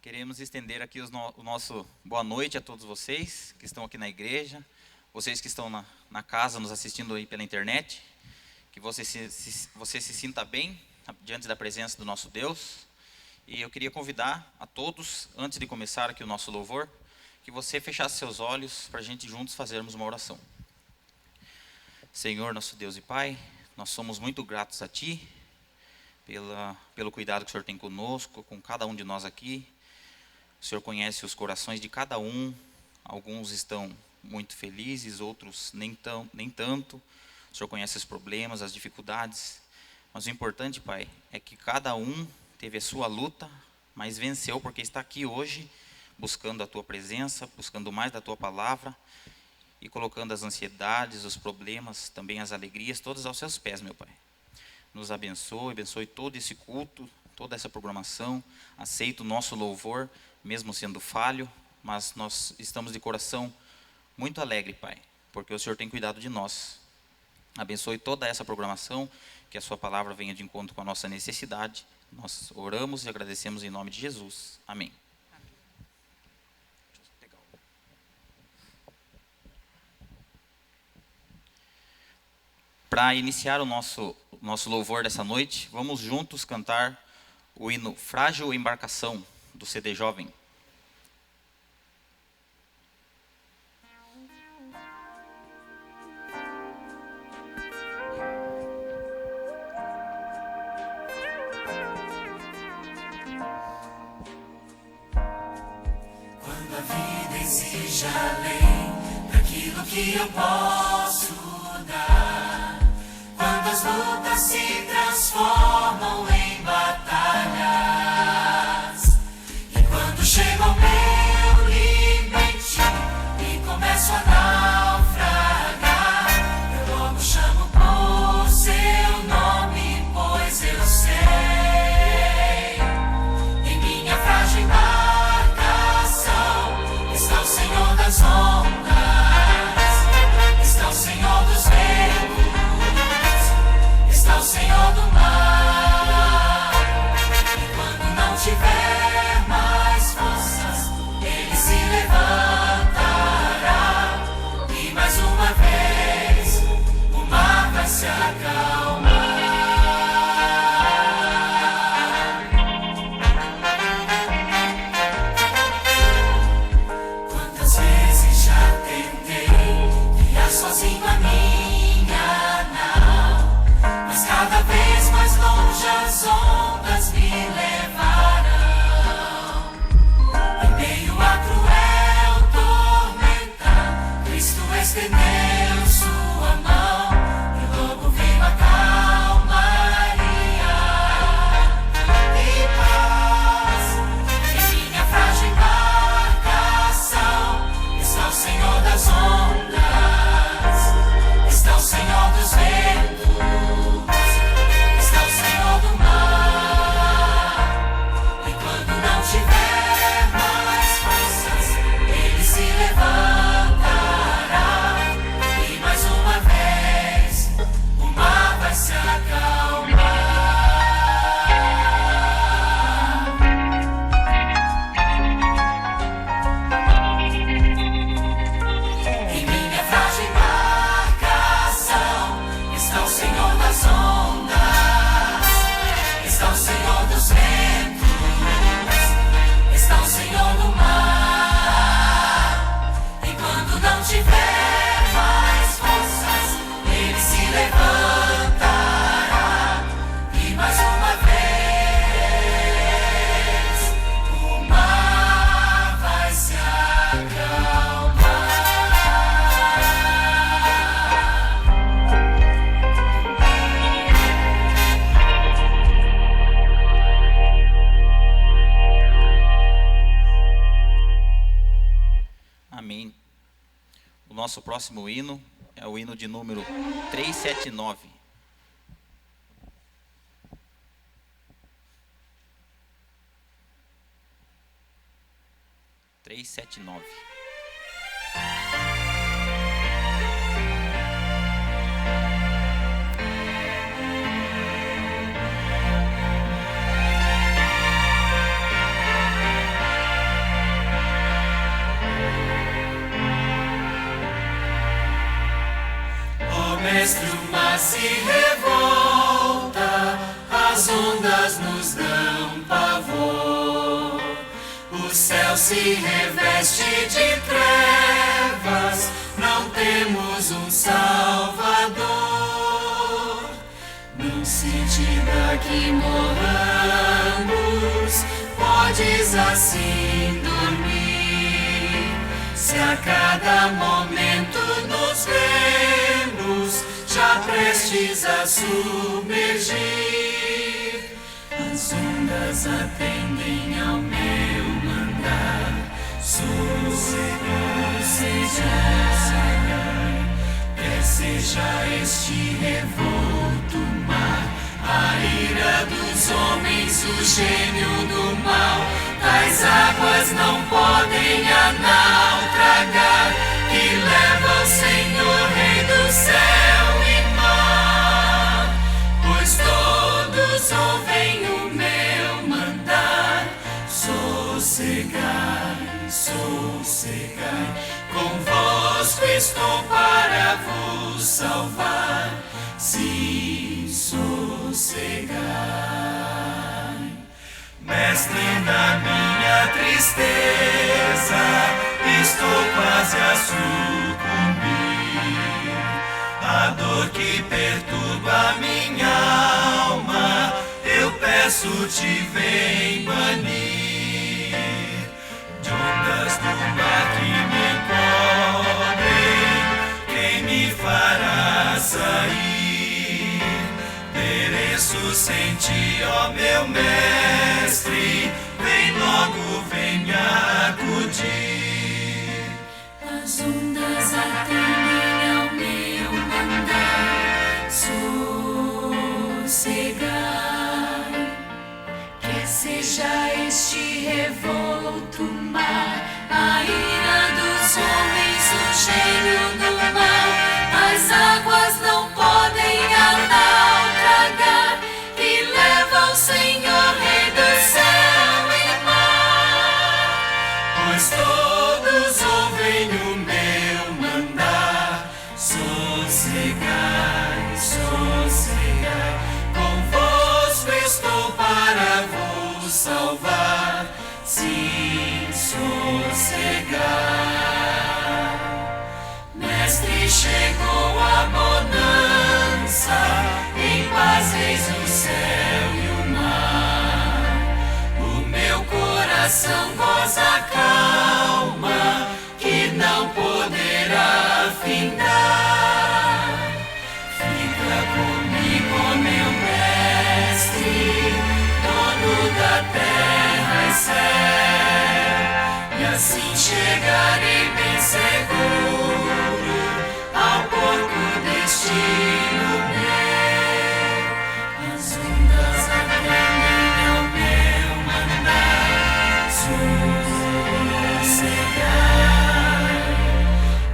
Queremos estender aqui o nosso boa noite a todos vocês que estão aqui na igreja, vocês que estão na casa nos assistindo aí pela internet, que você se sinta bem diante da presença do nosso Deus. E eu queria convidar a todos, antes de começar aqui o nosso louvor, que você fechasse seus olhos para a gente juntos fazermos uma oração. Senhor, nosso Deus e Pai, nós somos muito gratos a Ti, pelo cuidado que o Senhor tem conosco, com cada um de nós aqui. O Senhor conhece os corações de cada um, alguns estão muito felizes, outros nem tanto. O Senhor conhece os problemas, as dificuldades, mas o importante, Pai, é que cada um teve a sua luta, mas venceu porque está aqui hoje, buscando a Tua presença, buscando mais da Tua palavra e colocando as ansiedades, os problemas, também as alegrias, todas aos Seus pés, meu Pai. Nos abençoe todo esse culto, toda essa programação. Aceita o nosso louvor, mesmo sendo falho, mas nós estamos de coração muito alegre, Pai, porque o Senhor tem cuidado de nós. Abençoe toda essa programação, que a Sua palavra venha de encontro com a nossa necessidade. Nós oramos e agradecemos em nome de Jesus. Amém. Para iniciar o nosso louvor dessa noite, vamos juntos cantar o hino Frágil Embarcação, do CD Jovem. Quando a vida exige além daquilo que eu posso dar, quando as lutas se transformam em batalhas, e quando chega o meu limite e começo a naufragar, eu logo chamo por seu nome, pois eu sei, em minha frágil embarcação está o Senhor das ondas, está o Senhor dos ventos, está o Senhor do mar. E quando não tiver mais forças, Ele se levantará, e mais uma vez o mar vai se acalmar. Quantas vezes já tentei guiar sozinho a minha nau, mas cada vez mais longe as ondas me levarão. Em meio à cruel tormenta, Cristo estendeu sua mão, e logo veio a calmaria e paz. Em minha frágil embarcação está o Senhor das ondas, está o Senhor dos ventos, está o Senhor do mar. E quando não tiver mais forças, Ele se levantará, e mais uma vez o mar vai se acalmar. Em minha frágil embarcação está o Senhor das ondas, está o Senhor dos ventos, está o Senhor do mar. E quando não tiver mais forças, Ele se levantará, e mais uma vez o mar vai se acalmar. Amém. O nosso próximo hino é o hino de número 379. 379. Mestre, o mar se revolta, as ondas nos dão pavor. O céu se reveste de trevas, não temos um Salvador. Não sentida que morramos, podes assim dormir. Se a cada momento nos vemos, já prestes a submergir, as ondas atendem ao meu mandar. Sossegai, quer seja este revolto mar, a ira dos homens, o gênio do mal. Tais águas não podem a naufragar, que leva o Senhor, Rei do céu e mar. Pois todos ouvem o meu mandar. Sossegai, sossegai, convosco estou para vos salvar. Sim, sossegai. Mestre, na minha tristeza, estou quase a sucumbir. A dor que perturba minha alma, eu peço-te, vem banir. De ondas do mar que me encobrem, quem me fará sair? Pereço sem ti, ó meu mestre, vem logo, vem me acudir. As ondas atendem ao meu mandar. Sossegai, quer seja este revolto mar, a ira dos homens, o gênio do mal. As águas não podem a naufragar, que leva o Senhor, Rei do céu e mar. Pois todos ouvem o meu mandar. Sossegai, sossegai, convosco estou para vos salvar. Sim, sossegai. Mestre, chegou a bonança, em paz eis o céu e o mar. O meu coração goza calma, que não poderá findar. Fica comigo, meu mestre, dono da terra e céu, e assim chegarei bem seguro ao porto destino meu. As ondas atendem ao meu mandar. Sossegai,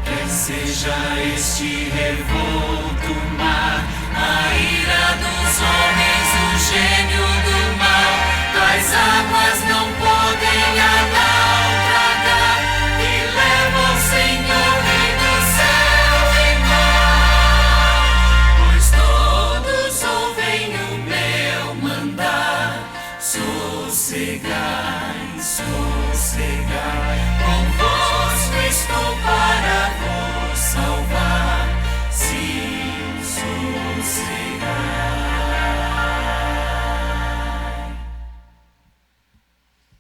quer seja este revolto mar, a ira dos homens, o gênio do mal. Tais águas não podem a naufragar, que leva o Senhor, Rei do céu e mar. Pois todos ouvem o meu mandar. Sossegai, sossegai, convosco estou para vos salvar. Sim, sossegai.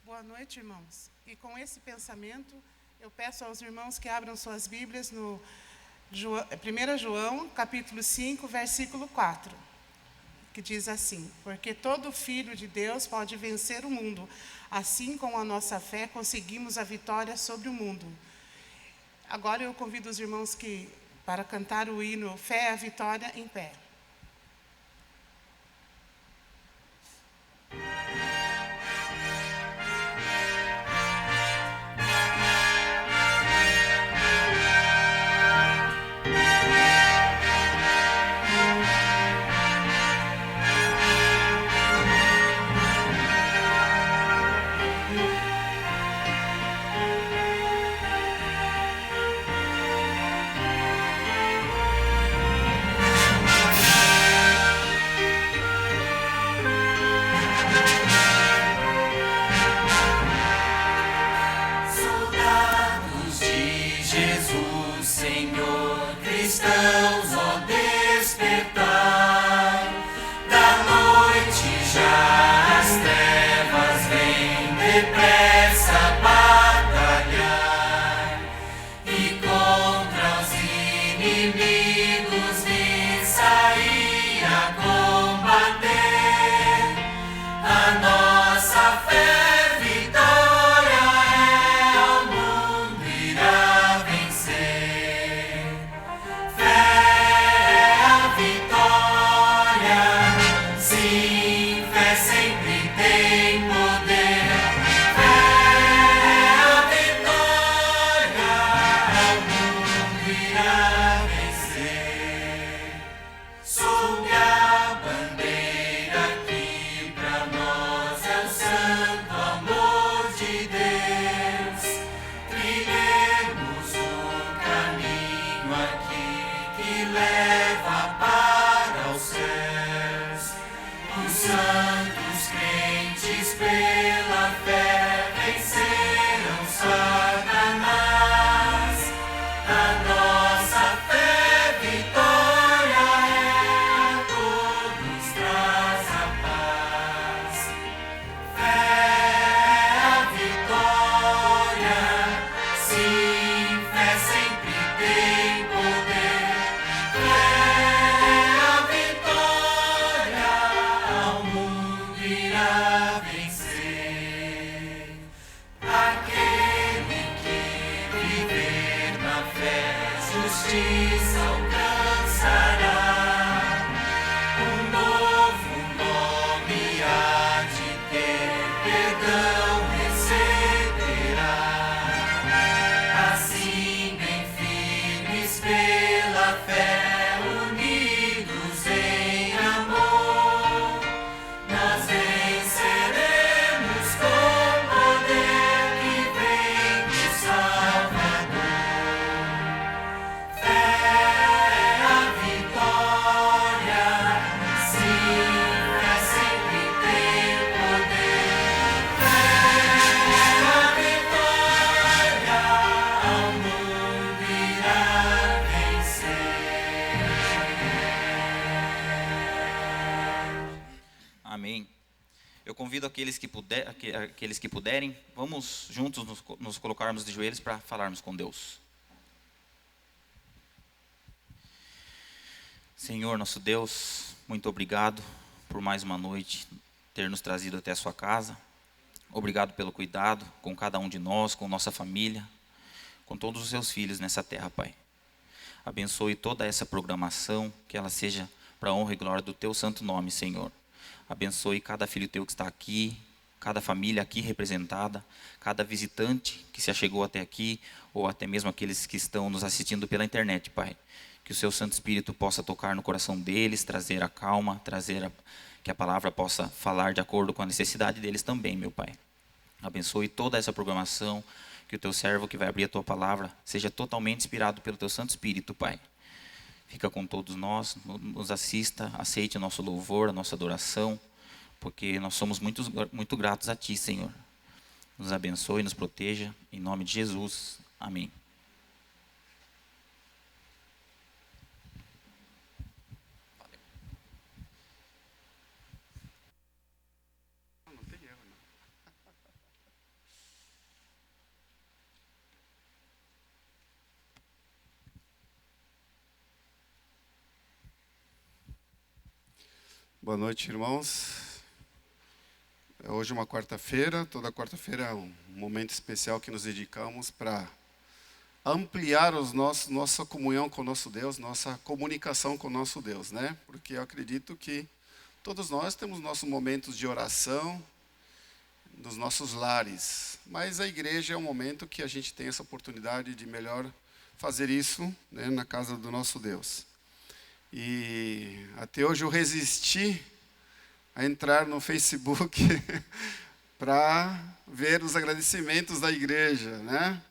Boa noite, irmãos. E com esse pensamento, eu peço aos irmãos que abram suas Bíblias no 1 João, capítulo 5, versículo 4, que diz assim: porque todo filho de Deus pode vencer o mundo, assim com a nossa fé conseguimos a vitória sobre o mundo. Agora eu convido os irmãos para cantar o hino Fé é a Vitória em pé. inimigos vi sair a combater. A nossa fé, vitória é, ao mundo irá vencer. Fé é a vitória, sim, fé sempre tem poder. Fé é a vitória, ao mundo irá vencer. Sob a bandeira que pra nós é o santo amor de Deus, trilhemos o caminho aqui que leva para os céus. Os santos crentes pela fé venceram Satanás. A nossa fé, vitória é, a todos traz a paz. Fé é a vitória, sim, fé sempre tem poder. Fé é a vitória, ao mundo irá vencer. Aquele que viver na fé, justiça alcançará. Um novo nome há de ter, perdão receberá. Assim, bem firmes pela fé, unidos em amor, nós venceremos com poder que vem do Salvador. Fé é a vitória, sim, fé sempre tem poder. Fé é a vitória, ao mundo irá vencer. Amém. Eu convido aqueles que puderem, vamos juntos nos colocarmos de joelhos para falarmos com Deus. Senhor, nosso Deus, muito obrigado por mais uma noite ter nos trazido até a sua casa. Obrigado pelo cuidado com cada um de nós, com nossa família, com todos os seus filhos nessa terra, Pai. Abençoe toda essa programação, que ela seja para a honra e glória do teu santo nome, Senhor. Abençoe cada filho teu que está aqui, cada família aqui representada, cada visitante que se achegou até aqui, ou até mesmo aqueles que estão nos assistindo pela internet, Pai. Que o seu Santo Espírito possa tocar no coração deles, trazer a calma, que a palavra possa falar de acordo com a necessidade deles também, meu Pai. Abençoe toda essa programação, que o teu servo que vai abrir a tua palavra seja totalmente inspirado pelo teu Santo Espírito, Pai. Fica com todos nós, nos assista, aceite o nosso louvor, a nossa adoração, porque nós somos muito gratos a Ti, Senhor. Nos abençoe, nos proteja, em nome de Jesus. Amém. Boa noite, irmãos. É hoje uma quarta-feira. Toda quarta-feira é um momento especial que nos dedicamos para ampliar nossa comunhão com o nosso Deus, nossa comunicação com o nosso Deus, né? Porque eu acredito que todos nós temos nossos momentos de oração nos nossos lares, mas a igreja é um momento que a gente tem essa oportunidade de melhor fazer isso, né, na casa do nosso Deus. E até hoje eu resisti a entrar no Facebook para ver os agradecimentos da igreja, né?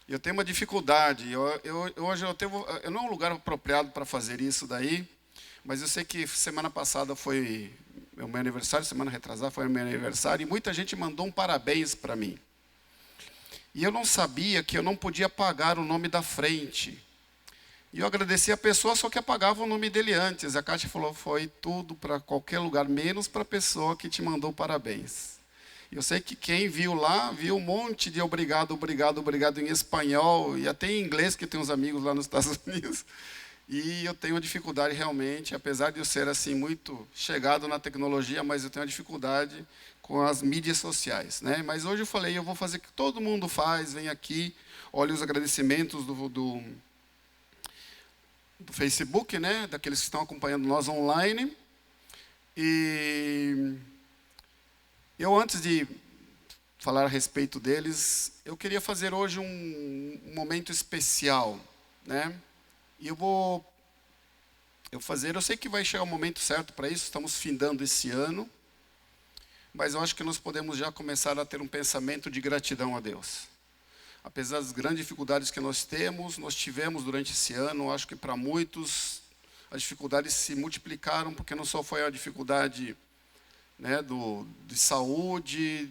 Eu tenho uma dificuldade. Hoje eu não é um lugar apropriado para fazer isso daí, mas eu sei que semana passada foi o meu aniversário, semana retrasada foi o meu aniversário, e muita gente mandou um parabéns para mim. E eu não sabia que eu não podia apagar o nome da frente. E eu agradeci a pessoa, só que apagava o nome dele antes. A Kátia falou, foi tudo para qualquer lugar, menos para a pessoa que te mandou parabéns. Eu sei que quem viu lá, viu um monte de obrigado, obrigado, obrigado em espanhol, e até em inglês, que tem uns amigos lá nos Estados Unidos. E eu tenho uma dificuldade realmente, apesar de eu ser assim muito chegado na tecnologia, mas eu tenho uma dificuldade com as mídias sociais, né? Mas hoje eu falei, eu vou fazer o que todo mundo faz, vem aqui, olha os agradecimentos do Facebook, né? Daqueles que estão acompanhando nós online. E eu, antes de falar a respeito deles, eu queria fazer hoje um momento especial, né? E eu sei que vai chegar o momento certo para isso, estamos findando esse ano, mas eu acho que nós podemos já começar a ter um pensamento de gratidão a Deus. Apesar das grandes dificuldades que nós tivemos durante esse ano, acho que para muitos as dificuldades se multiplicaram, porque não só foi a dificuldade, né, de saúde,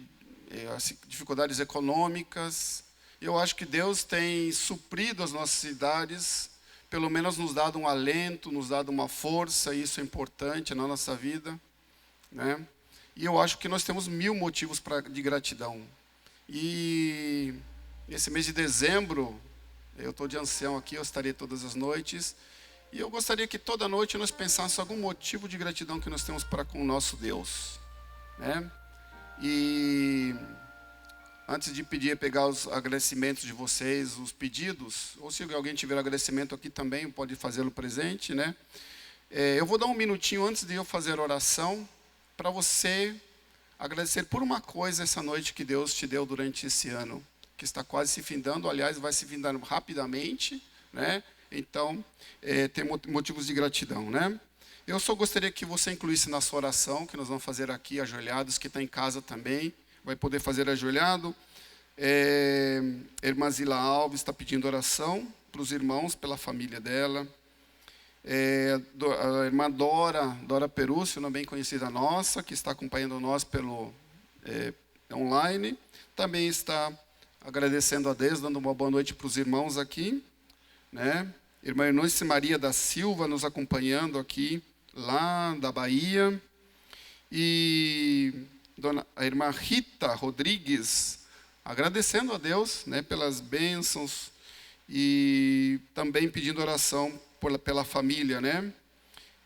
as dificuldades econômicas. Eu acho que Deus tem suprido as nossas necessidades, pelo menos nos dado um alento, nos dado uma força, e isso é importante na nossa vida, né? E eu acho que nós temos 1000 motivos de gratidão. E esse mês de dezembro, eu estou de ancião aqui, eu estarei todas as noites, e eu gostaria que toda noite nós pensássemos algum motivo de gratidão que nós temos para com o nosso Deus, né? E antes de pedir, pegar os agradecimentos de vocês, os pedidos, ou se alguém tiver agradecimento aqui também, pode fazê-lo presente, né? Eu vou dar um minutinho antes de eu fazer a oração, para você agradecer por uma coisa essa noite que Deus te deu durante esse ano, que está quase se findando, aliás, vai se findando rapidamente, né? Então, tem motivos de gratidão, né? Eu só gostaria que você incluísse na sua oração, que nós vamos fazer aqui, ajoelhados, que está em casa também, vai poder fazer ajoelhado. A irmã Zila Alves está pedindo oração para os irmãos, pela família dela. A irmã Dora Perúcio, uma bem conhecida nossa, que está acompanhando nós pelo online, também está agradecendo a Deus, dando uma boa noite para os irmãos aqui, né? Irmã Eunice Maria da Silva nos acompanhando aqui, lá da Bahia. E a irmã Rita Rodrigues, agradecendo a Deus, né, pelas bênçãos e também pedindo oração pela família, né?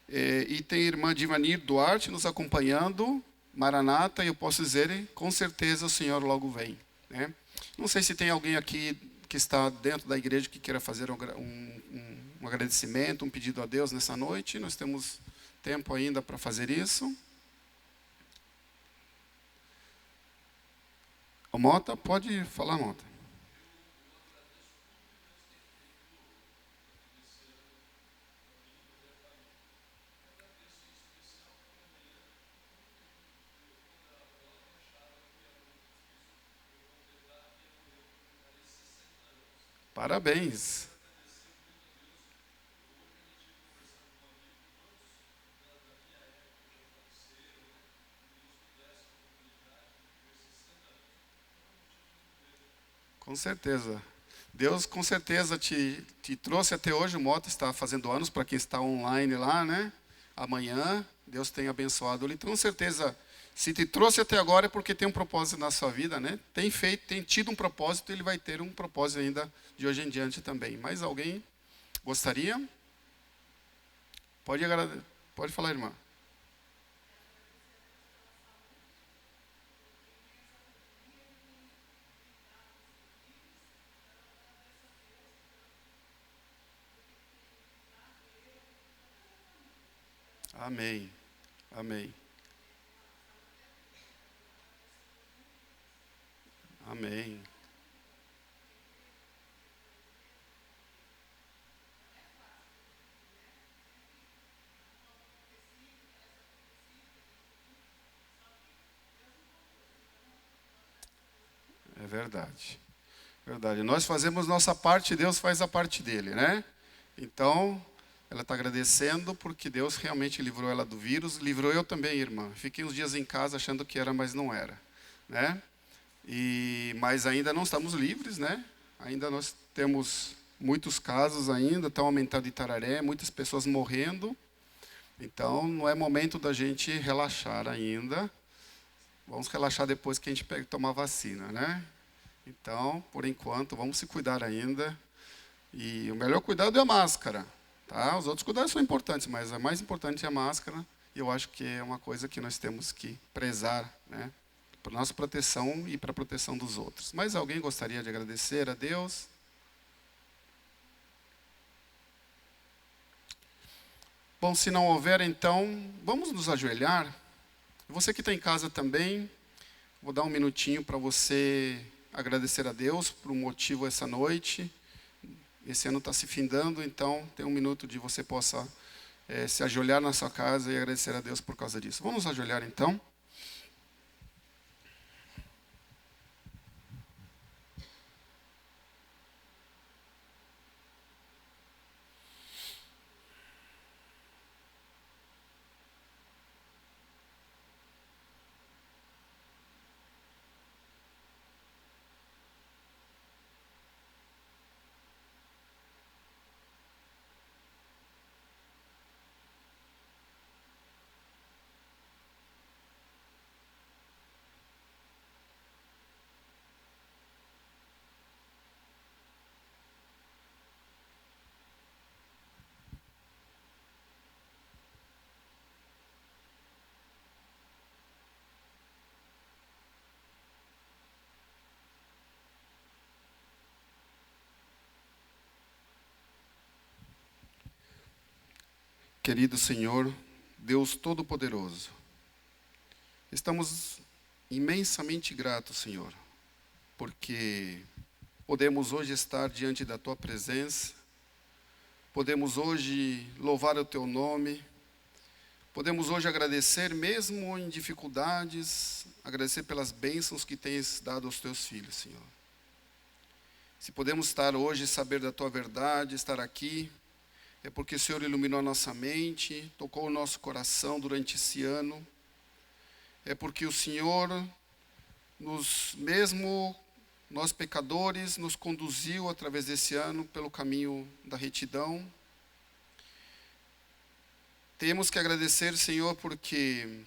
E tem a irmã Divanir Duarte nos acompanhando, Maranata, e eu posso dizer, com certeza o Senhor logo vem, né? Não sei se tem alguém aqui que está dentro da igreja que queira fazer um agradecimento, um pedido a Deus nessa noite. Nós temos tempo ainda para fazer isso. O Mota, pode falar, Mota. Parabéns. Com certeza. Deus com certeza te trouxe até hoje. O Mota está fazendo anos, para quem está online lá, né? Amanhã, Deus tem abençoado ele. Com certeza, se te trouxe até agora é porque tem um propósito na sua vida, né? Tem tido um propósito, ele vai ter um propósito ainda de hoje em diante também. Mais alguém gostaria? Pode falar, irmã. Amém. Amém. Amém. É verdade. Verdade. Nós fazemos nossa parte, Deus faz a parte dele, né? Então, ela está agradecendo porque Deus realmente livrou ela do vírus, livrou eu também, irmã. Fiquei uns dias em casa achando que era, mas não era, né? Mas ainda não estamos livres, né? Ainda nós temos muitos casos ainda, estão aumentando em Tararé, muitas pessoas morrendo. Então, não é momento da gente relaxar ainda. Vamos relaxar depois que a gente tomar vacina, né? Então, por enquanto, vamos se cuidar ainda. E o melhor cuidado é a máscara, Tá? Os outros cuidados são importantes, mas a mais importante é a máscara. E eu acho que é uma coisa que nós temos que prezar, né? Para nossa proteção e para a proteção dos outros. Mas alguém gostaria de agradecer a Deus? Bom, se não houver, então, vamos nos ajoelhar. Você que está em casa também, vou dar um minutinho para você agradecer a Deus por um motivo essa noite. Esse ano está se findando, então tem um minuto de você possa se ajoelhar na sua casa e agradecer a Deus por causa disso. Vamos nos ajoelhar então. Querido Senhor, Deus Todo-Poderoso, estamos imensamente gratos, Senhor, porque podemos hoje estar diante da Tua presença, podemos hoje louvar o Teu nome, podemos hoje agradecer mesmo em dificuldades, agradecer pelas bênçãos que tens dado aos Teus filhos, Senhor. Se podemos estar hoje e saber da Tua verdade, estar aqui, é porque o Senhor iluminou a nossa mente, tocou o nosso coração durante esse ano. É porque o Senhor, mesmo nós pecadores, nos conduziu através desse ano pelo caminho da retidão. Temos que agradecer, Senhor, porque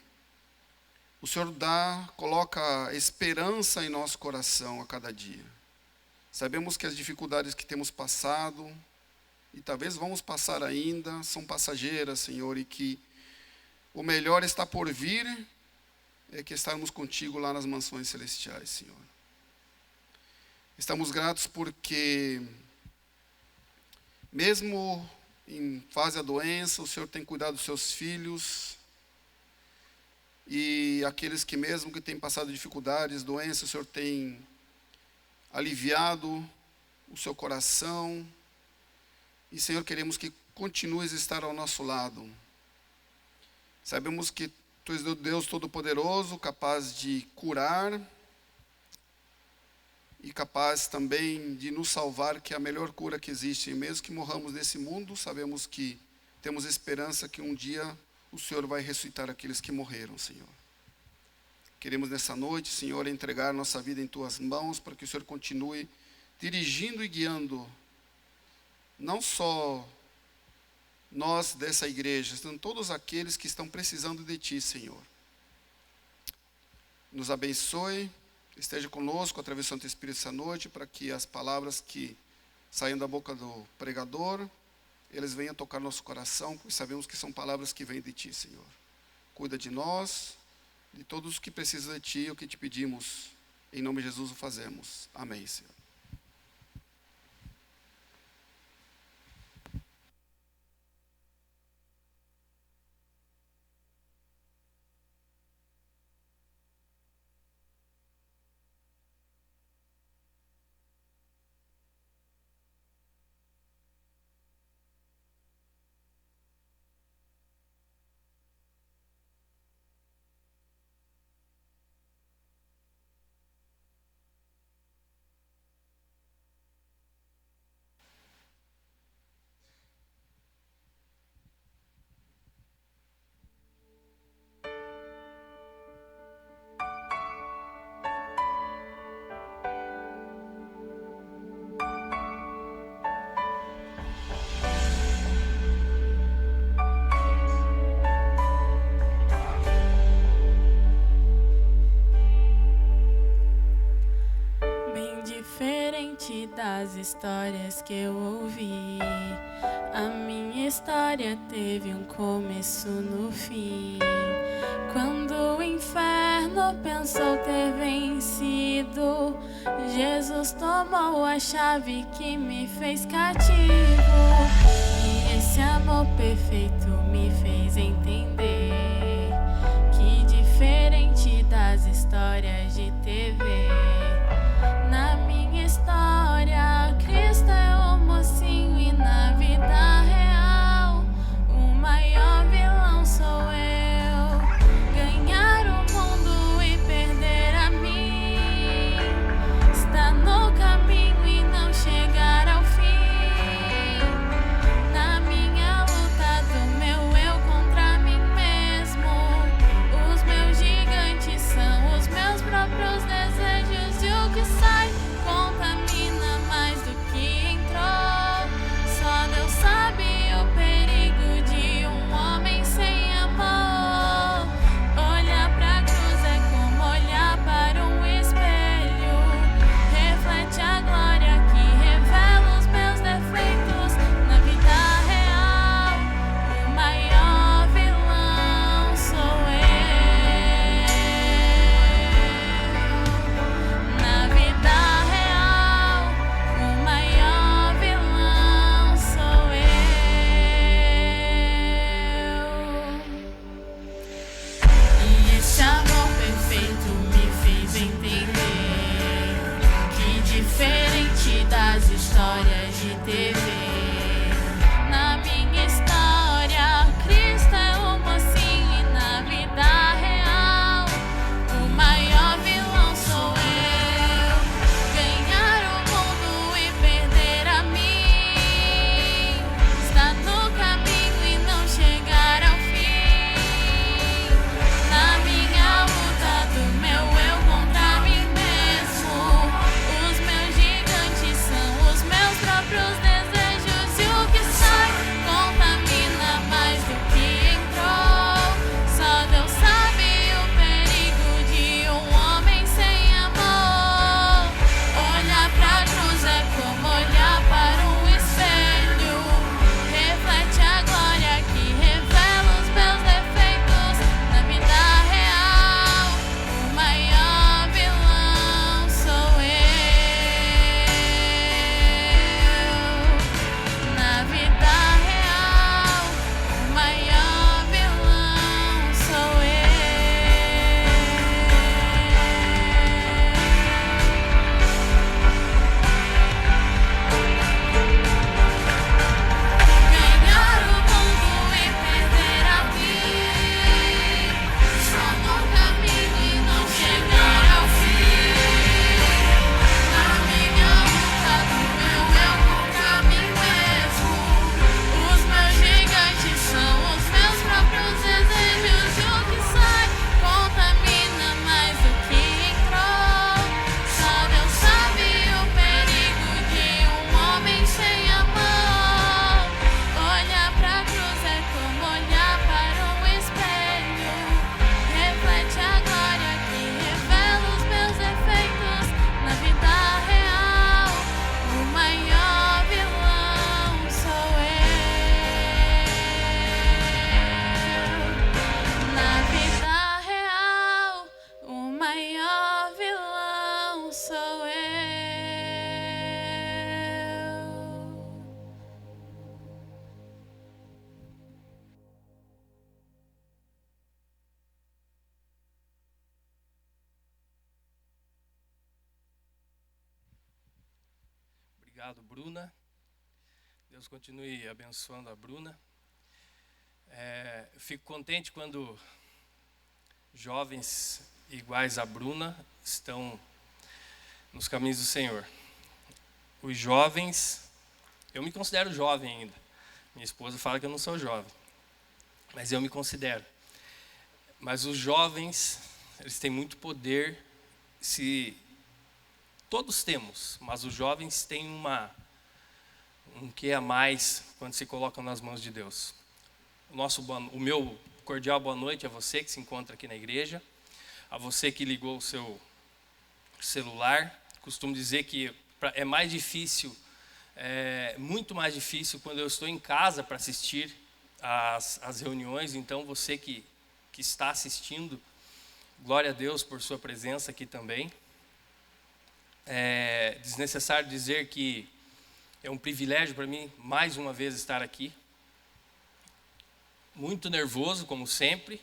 o Senhor coloca esperança em nosso coração a cada dia. Sabemos que as dificuldades que temos passado, e talvez vamos passar ainda, são passageiras, Senhor, e que o melhor está por vir, é que estarmos contigo lá nas mansões celestiais, Senhor. Estamos gratos porque, mesmo em fase da doença, o Senhor tem cuidado dos seus filhos, e aqueles que mesmo que têm passado dificuldades, doenças, o Senhor tem aliviado o seu coração. E, Senhor, queremos que continues a estar ao nosso lado. Sabemos que Tu és o Deus Todo-Poderoso, capaz de curar e capaz também de nos salvar, que é a melhor cura que existe. E mesmo que morramos nesse mundo, sabemos que temos esperança que um dia o Senhor vai ressuscitar aqueles que morreram, Senhor. Queremos nessa noite, Senhor, entregar nossa vida em Tuas mãos, para que o Senhor continue dirigindo e guiando não só nós dessa igreja, mas todos aqueles que estão precisando de Ti, Senhor. Nos abençoe, esteja conosco através do Santo Espírito essa noite, para que as palavras que saiam da boca do pregador, eles venham tocar nosso coração, porque sabemos que são palavras que vêm de Ti, Senhor. Cuida de nós, de todos os que precisam de Ti, o que Te pedimos, em nome de Jesus o fazemos. Amém, Senhor. das histórias que eu ouvi. A minha história teve um começo no fim. Quando o inferno pensou ter vencido, Jesus tomou a chave que me fez cativo. E esse amor perfeito me fez entender que, diferente das histórias de TV, na minha história Cristo é o mocinho, e na vida real o maior vilão sou eu. Ganhar o mundo e perder a mim, estar no caminho e não chegar ao fim. Na minha luta do meu eu contra mim mesmo, os meus gigantes são os meus próprios desejos, e o que sai contamina mais do que entrou. Só Deus sabe o perigo de um homem sem amor. Olhar pra cruz é como olhar para um espelho, reflete a glória que revela os meus defeitos. Na vida real o maior vilão sou eu. Na vida real o maior vilão sou eu. E esse amor perfeito me fez entender que, diferente das histórias de TV, na minha história Cristo é o mocinho, e na vida real o maior vilão sou eu. Ganhar o mundo e perder a mim, estar no caminho e não chegar ao fim. Na minha luta do meu eu contra mim mesmo, os meus gigantes são os meus próprios desejos, e o que sai contamina mais do que entrou. Só Deus sabe o perigo de um homem sem amor. Olhar pra cruz é como olhar para um espelho, reflete a glória que revela os meus defeitos. Na vida real o maior vilão sou eu. Na vida real o maior vilão sou eu. Ganhar o mundo e perder a mim, só no caminho e não chegar ao fim. Na minha luta do meu eu contra mim mesmo, os meus gigantes são os meus próprios desejos, e o que sai contamina mais do que entrou. Só Deus sabe o perigo de um homem sem amor. Olhar pra cruz é como olhar para um espelho, reflete a glória que revela os meus defeitos. Na vida real o maior vilão sou eu. Na vida real o maior vilão sou eu. Obrigado, Bruna. Deus continue abençoando a Bruna. Eu fico contente quando jovens iguais a Bruna estão nos caminhos do Senhor. Os jovens, eu me considero jovem ainda. Minha esposa fala que eu não sou jovem, mas eu me considero. Mas os jovens, eles têm muito poder. Se todos temos, mas os jovens têm um quê a mais quando se colocam nas mãos de Deus. O meu cordial boa noite a você que se encontra aqui na igreja, a você que ligou o seu celular. Costumo dizer que é mais difícil, muito mais difícil quando eu estou em casa para assistir às reuniões. Então, você que está assistindo, glória a Deus por sua presença aqui também. É desnecessário dizer que é um privilégio para mim, mais uma vez, estar aqui. Muito nervoso, como sempre.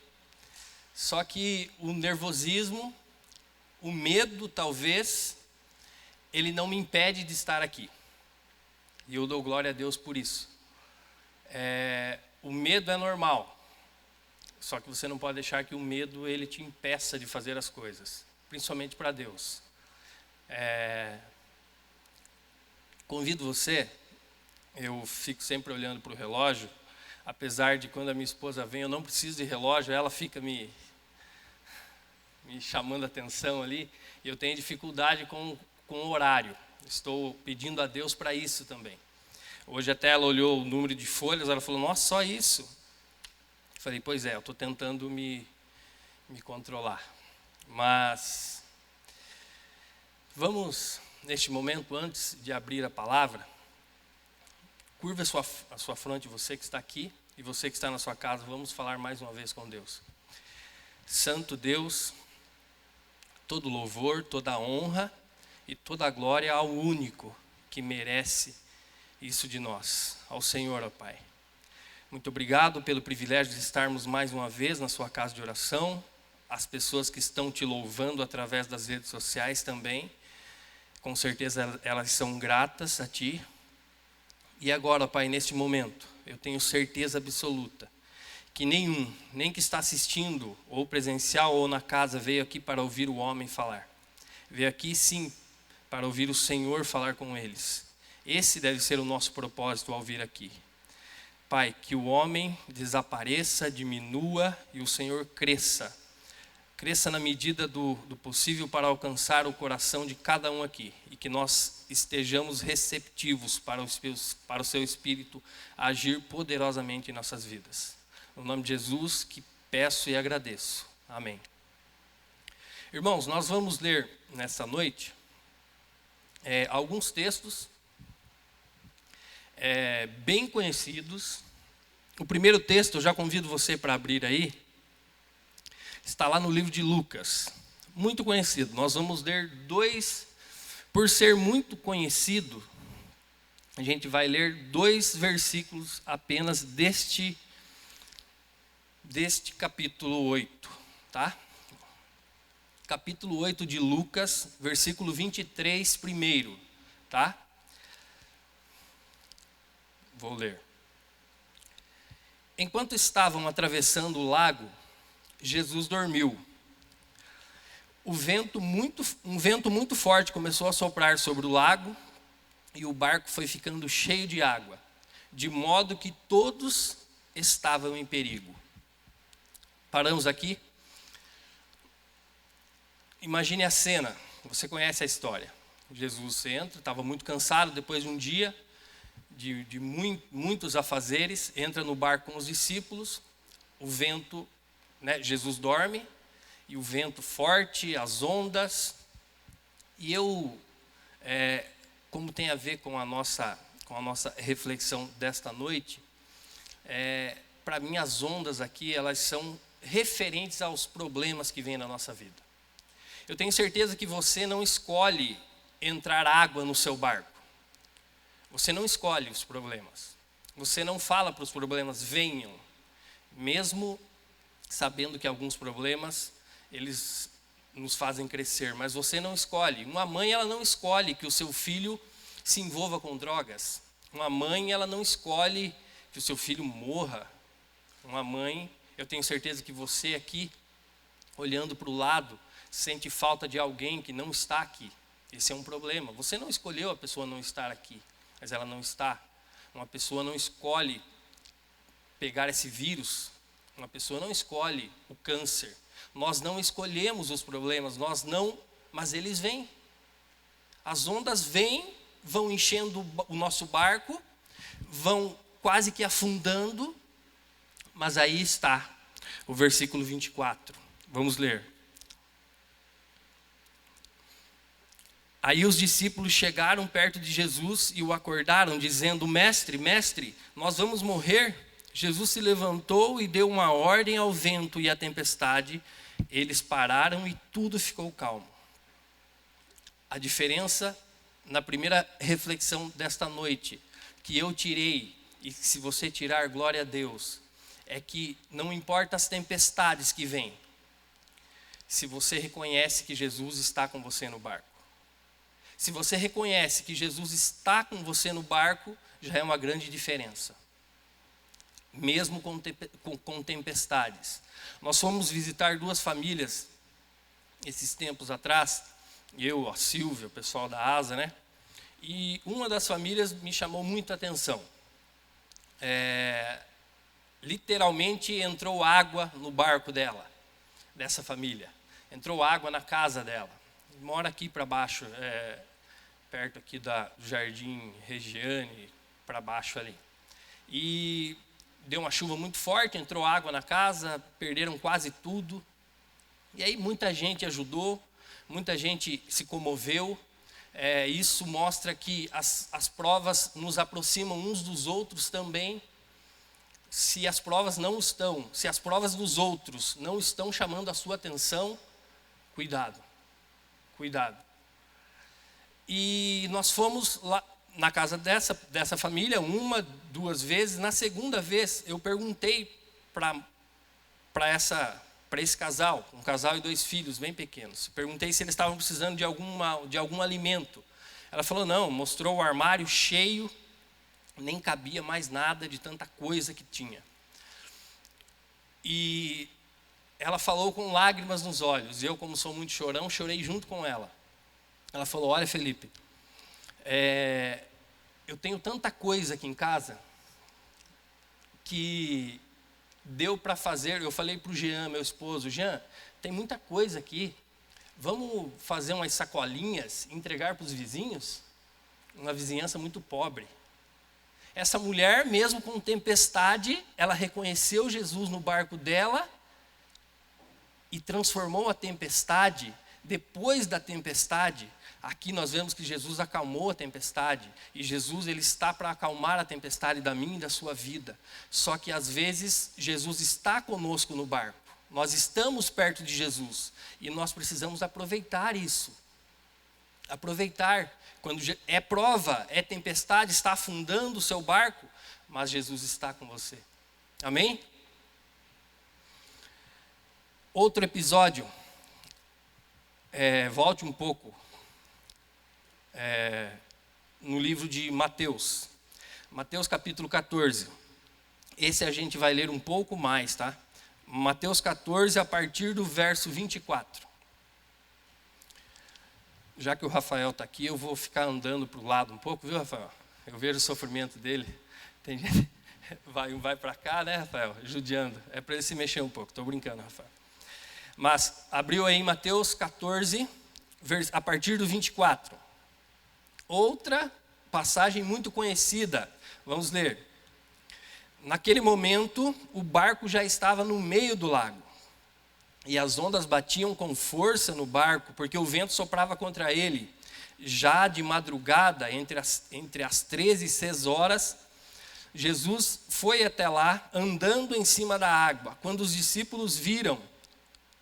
Só que o nervosismo, o medo, talvez, ele não me impede de estar aqui. E eu dou glória a Deus por isso. O medo é normal. Só que você não pode deixar que o medo ele te impeça de fazer as coisas. Principalmente para Deus. Convido você, eu fico sempre olhando para o relógio, apesar de quando a minha esposa vem, eu não preciso de relógio, ela fica me chamando a atenção ali, e eu tenho dificuldade com o horário. Estou pedindo a Deus para isso também. Hoje até ela olhou o número de folhas, ela falou, nossa, só isso? Eu falei, pois é, eu estou tentando me controlar. Mas vamos, neste momento, antes de abrir a palavra, curva a sua fronte, você que está aqui, e você que está na sua casa, vamos falar mais uma vez com Deus. Santo Deus, todo louvor, toda honra e toda glória ao único que merece isso de nós, ao Senhor, ó Pai. Muito obrigado pelo privilégio de estarmos mais uma vez na sua casa de oração, as pessoas que estão te louvando através das redes sociais também, com certeza elas são gratas a Ti. E agora, Pai, neste momento, eu tenho certeza absoluta que nem que está assistindo, ou presencial ou na casa, veio aqui para ouvir o homem falar. Veio aqui, sim, para ouvir o Senhor falar com eles. Esse deve ser o nosso propósito ao vir aqui. Pai, que o homem desapareça, diminua e o Senhor cresça. Cresça na medida do possível para alcançar o coração de cada um aqui. E que nós estejamos receptivos para o Seu Espírito agir poderosamente em nossas vidas. No nome de Jesus que peço e agradeço. Amém. Irmãos, nós vamos ler nessa noite alguns textos bem conhecidos. O primeiro texto, eu já convido você para abrir aí, está lá no livro de Lucas, muito conhecido. Nós vamos ler por ser muito conhecido, a gente vai ler 2 versículos apenas deste capítulo 8, tá? Capítulo 8 de Lucas, versículo 23 primeiro, tá? Vou ler. Enquanto estavam atravessando o lago, Jesus dormiu. Um vento muito forte começou a soprar sobre o lago e o barco foi ficando cheio de água, de modo que todos estavam em perigo. Paramos aqui. Imagine a cena, você conhece a história. Jesus entra, estava muito cansado depois de um dia de muitos afazeres, entra no barco com os discípulos, o vento, né, Jesus dorme, e o vento forte, as ondas, e como tem a ver com a nossa reflexão desta noite, para mim as ondas aqui, elas são referentes aos problemas que vêm na nossa vida. Eu tenho certeza que você não escolhe entrar água no seu barco. Você não escolhe os problemas. Você não fala para os problemas, venham. Mesmo sabendo que alguns problemas, eles nos fazem crescer. Mas você não escolhe. Uma mãe, ela não escolhe que o seu filho se envolva com drogas. Uma mãe, ela não escolhe que o seu filho morra. Uma mãe, eu tenho certeza que você aqui, olhando para o lado, sente falta de alguém que não está aqui. Esse é um problema. Você não escolheu a pessoa não estar aqui, mas ela não está. Uma pessoa não escolhe pegar esse vírus. Uma pessoa não escolhe o câncer. Nós não escolhemos os problemas, mas eles vêm. As ondas vêm, vão enchendo o nosso barco, vão quase que afundando, mas aí está o versículo 24. Vamos ler. Aí os discípulos chegaram perto de Jesus e o acordaram, dizendo: Mestre, mestre, nós vamos morrer. Jesus se levantou e deu uma ordem ao vento e à tempestade. Eles pararam e tudo ficou calmo. A diferença na primeira reflexão desta noite, que eu tirei, e se você tirar, glória a Deus, é que não importa as tempestades que vêm, se você reconhece que Jesus está com você no barco. Se você reconhece que Jesus está com você no barco, já é uma grande diferença. Mesmo com tempestades. Nós fomos visitar 2 famílias esses tempos atrás, eu, a Silvia, o pessoal da ASA, né? E uma das famílias me chamou muita atenção. Literalmente entrou água no barco dessa família. Entrou água na casa dela. Mora aqui para baixo, perto aqui do Jardim Regiane, para baixo ali. E deu uma chuva muito forte, entrou água na casa, perderam quase tudo. E aí muita gente ajudou, muita gente se comoveu. Isso mostra que as provas nos aproximam uns dos outros também. Se as provas dos outros não estão chamando a sua atenção, cuidado. E nós fomos lá na casa dessa família 1, 2 vezes. Na segunda vez eu perguntei para esse casal, um casal e 2 filhos bem pequenos. Perguntei se eles estavam precisando de algum alimento. Ela falou não, mostrou o armário cheio, nem cabia mais nada de tanta coisa que tinha. E ela falou com lágrimas nos olhos. Eu, como sou muito chorão, chorei junto com ela. Ela falou: olha, Felipe, eu tenho tanta coisa aqui em casa que deu para fazer. Eu falei para o Jean, meu esposo: Jean, tem muita coisa aqui, vamos fazer umas sacolinhas e entregar para os vizinhos? Uma vizinhança muito pobre. Essa mulher, mesmo com tempestade, ela reconheceu Jesus no barco dela e transformou a tempestade. Depois da tempestade, aqui nós vemos que Jesus acalmou a tempestade. E Jesus, ele está para acalmar a tempestade da minha e da sua vida. Só que às vezes Jesus está conosco no barco. Nós estamos perto de Jesus e nós precisamos aproveitar isso. Aproveitar. Quando é prova, é tempestade, está afundando o seu barco, mas Jesus está com você. Amém? Outro episódio, volte um pouco, no livro de Mateus. Mateus capítulo 14. Esse a gente vai ler um pouco mais, tá? Mateus 14, a partir do verso 24. Já que o Rafael está aqui, eu vou ficar andando para o lado um pouco, viu, Rafael? Eu vejo o sofrimento dele. Tem gente, vai para cá, né, Rafael? Judiando. É para ele se mexer um pouco. Estou brincando, Rafael. Mas abriu aí em Mateus 14, a partir do 24. Outra passagem muito conhecida. Vamos ler. Naquele momento, o barco já estava no meio do lago. E as ondas batiam com força no barco, porque o vento soprava contra ele. Já de madrugada, entre as 13 e 6 horas, Jesus foi até lá, andando em cima da água. Quando os discípulos viram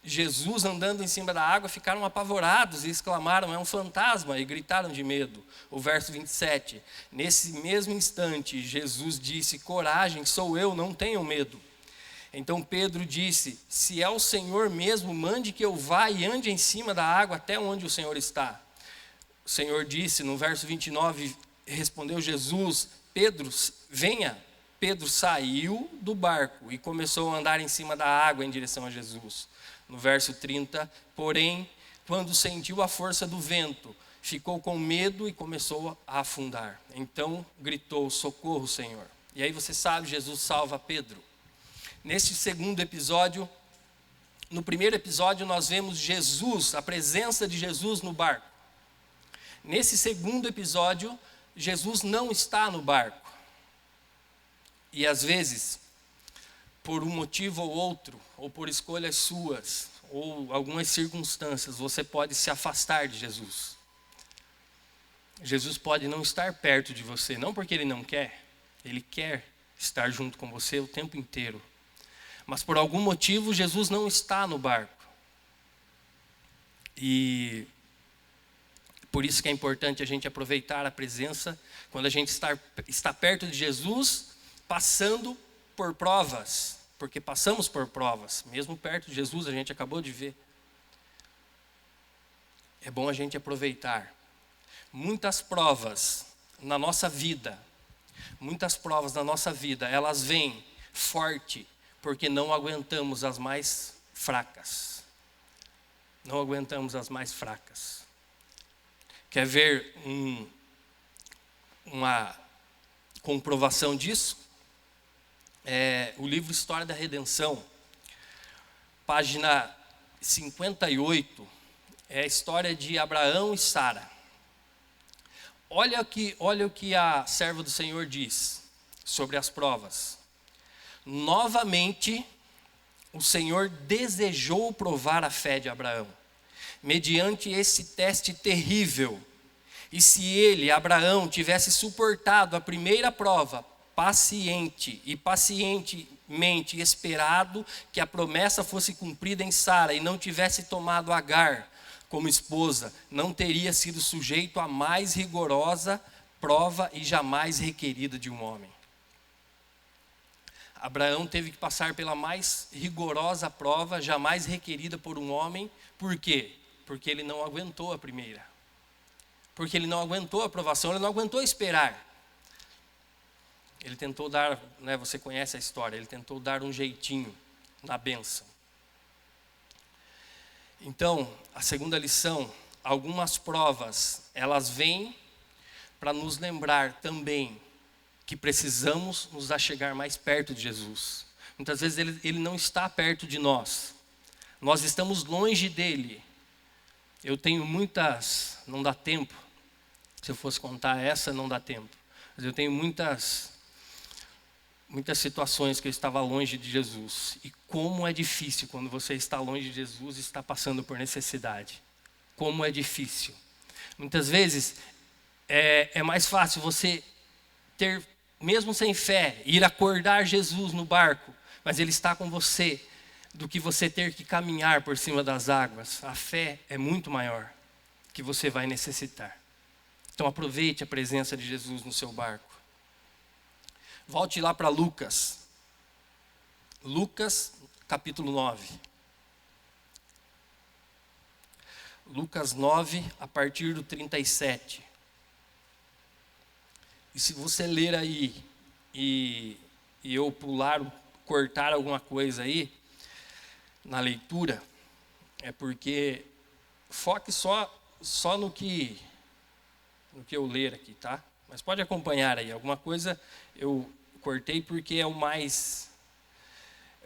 Jesus andando em cima da água, ficaram apavorados e exclamaram: é um fantasma, e gritaram de medo. O verso 27. Nesse mesmo instante, Jesus disse: coragem, sou eu, não tenham medo. Então Pedro disse: se é o Senhor mesmo, mande que eu vá e ande em cima da água até onde o Senhor está. O Senhor disse, no verso 29, respondeu Jesus: Pedro, venha. Pedro saiu do barco e começou a andar em cima da água em direção a Jesus. No verso 30, porém, quando sentiu a força do vento, ficou com medo e começou a afundar. Então gritou: socorro, Senhor. E aí você sabe, Jesus salva Pedro. Neste segundo episódio, no primeiro episódio nós vemos Jesus, a presença de Jesus no barco. Nesse segundo episódio, Jesus não está no barco. E às vezes, por um motivo ou outro, ou por escolhas suas, ou algumas circunstâncias, você pode se afastar de Jesus. Jesus pode não estar perto de você, não porque Ele não quer, Ele quer estar junto com você o tempo inteiro. Mas por algum motivo Jesus não está no barco. E por isso que é importante a gente aproveitar a presença quando a gente está perto de Jesus, passando por provas. Porque passamos por provas, mesmo perto de Jesus, a gente acabou de ver. É bom a gente aproveitar. Muitas provas na nossa vida, elas vêm forte, porque não aguentamos as mais fracas. Não aguentamos as mais fracas. Quer ver uma comprovação disso? O livro História da Redenção, página 58, é a história de Abraão e Sara. Olha o que a serva do Senhor diz sobre as provas. Novamente, o Senhor desejou provar a fé de Abraão, mediante esse teste terrível. E se ele, Abraão, tivesse suportado a primeira prova, pacientemente esperado que a promessa fosse cumprida em Sara e não tivesse tomado Agar como esposa, não teria sido sujeito à mais rigorosa prova e jamais requerida de um homem. Abraão teve que passar pela mais rigorosa prova, jamais requerida por um homem. Por quê? Porque ele não aguentou a primeira. Porque ele não aguentou a provação, ele não aguentou esperar. Ele tentou dar, você conhece a história, ele tentou dar um jeitinho na bênção. Então, a segunda lição, algumas provas, elas vêm para nos lembrar também que precisamos nos achegar mais perto de Jesus. Muitas vezes ele não está perto de nós. Nós estamos longe dele. Eu tenho muitas, não dá tempo. Se eu fosse contar essa, não dá tempo. Mas eu tenho muitas situações que eu estava longe de Jesus. E como é difícil quando você está longe de Jesus e está passando por necessidade. Como é difícil. Muitas vezes é mais fácil você ter, mesmo sem fé, ir acordar Jesus no barco, mas Ele está com você, do que você ter que caminhar por cima das águas. A fé é muito maior que você vai necessitar. Então aproveite a presença de Jesus no seu barco. Volte lá para Lucas. Lucas, capítulo 9. Lucas 9, a partir do 37. E se você ler aí e eu cortar alguma coisa aí na leitura, é porque foque só no que eu ler aqui, tá? Mas pode acompanhar aí. Alguma coisa eu cortei porque é o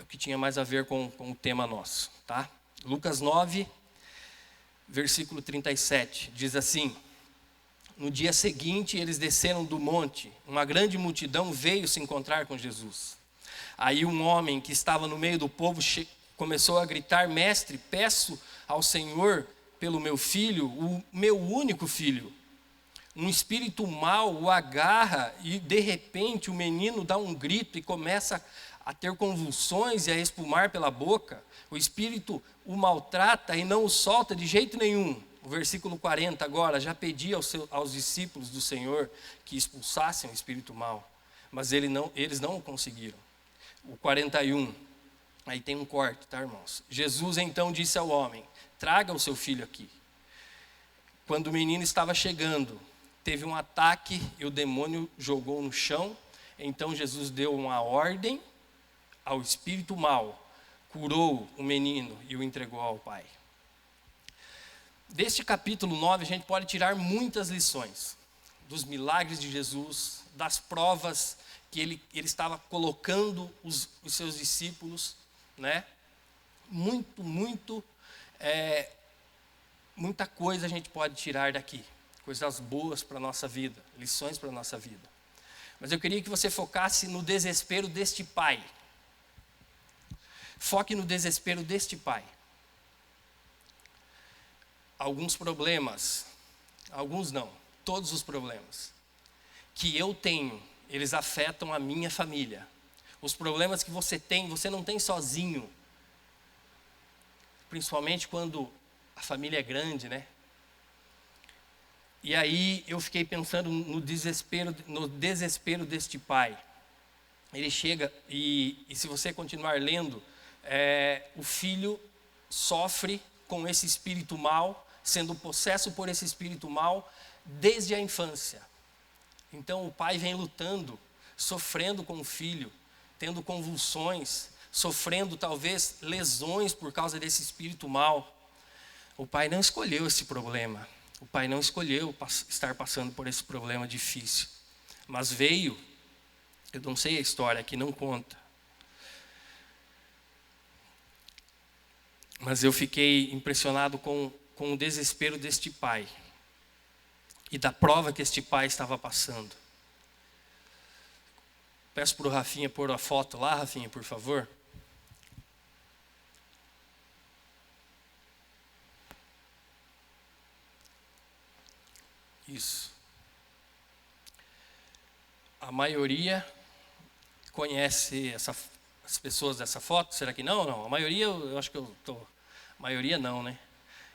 que tinha mais a ver com o tema nosso, tá? Lucas 9, versículo 37, diz assim: no dia seguinte eles desceram do monte, uma grande multidão veio se encontrar com Jesus. Aí um homem que estava no meio do povo começou a gritar: mestre, peço ao Senhor pelo meu filho, o meu único filho. Um espírito mau o agarra e de repente o menino dá um grito e começa a ter convulsões e a espumar pela boca. O espírito o maltrata e não o solta de jeito nenhum. O versículo 40 agora já pedia aos discípulos do Senhor que expulsassem o espírito mau, mas eles não o conseguiram. O 41, aí tem um corte, tá, irmãos? Jesus então disse ao homem: traga o seu filho aqui. Quando o menino estava chegando, teve um ataque e o demônio jogou no chão. Então Jesus deu uma ordem ao espírito mau, curou o menino e o entregou ao pai. Deste capítulo 9 a gente pode tirar muitas lições. Dos milagres de Jesus, das provas que ele estava colocando os seus discípulos, né? Muita coisa a gente pode tirar daqui. Coisas boas para a nossa vida, lições para a nossa vida. Mas eu queria que você focasse no desespero deste pai. Foque no desespero deste pai. Alguns problemas, alguns não, todos os problemas que eu tenho, eles afetam a minha família. Os problemas que você tem, você não tem sozinho. Principalmente quando a família é grande, né? E aí eu fiquei pensando no desespero deste pai. Ele chega e se você continuar lendo, o filho sofre com esse espírito mal, sendo possesso por esse espírito mal desde a infância. Então o pai vem lutando, sofrendo com o filho, tendo convulsões, sofrendo talvez lesões por causa desse espírito mal. O pai não escolheu esse problema. O pai não escolheu estar passando por esse problema difícil. Mas veio, eu não sei a história, aqui não conta. Mas eu fiquei impressionado com o desespero deste pai. E da prova que este pai estava passando. Peço para o Rafinha pôr a foto lá, Rafinha, por favor. Isso. A maioria conhece as pessoas dessa foto? Será que não? Não. A maioria, eu acho que eu estou... A maioria não, né?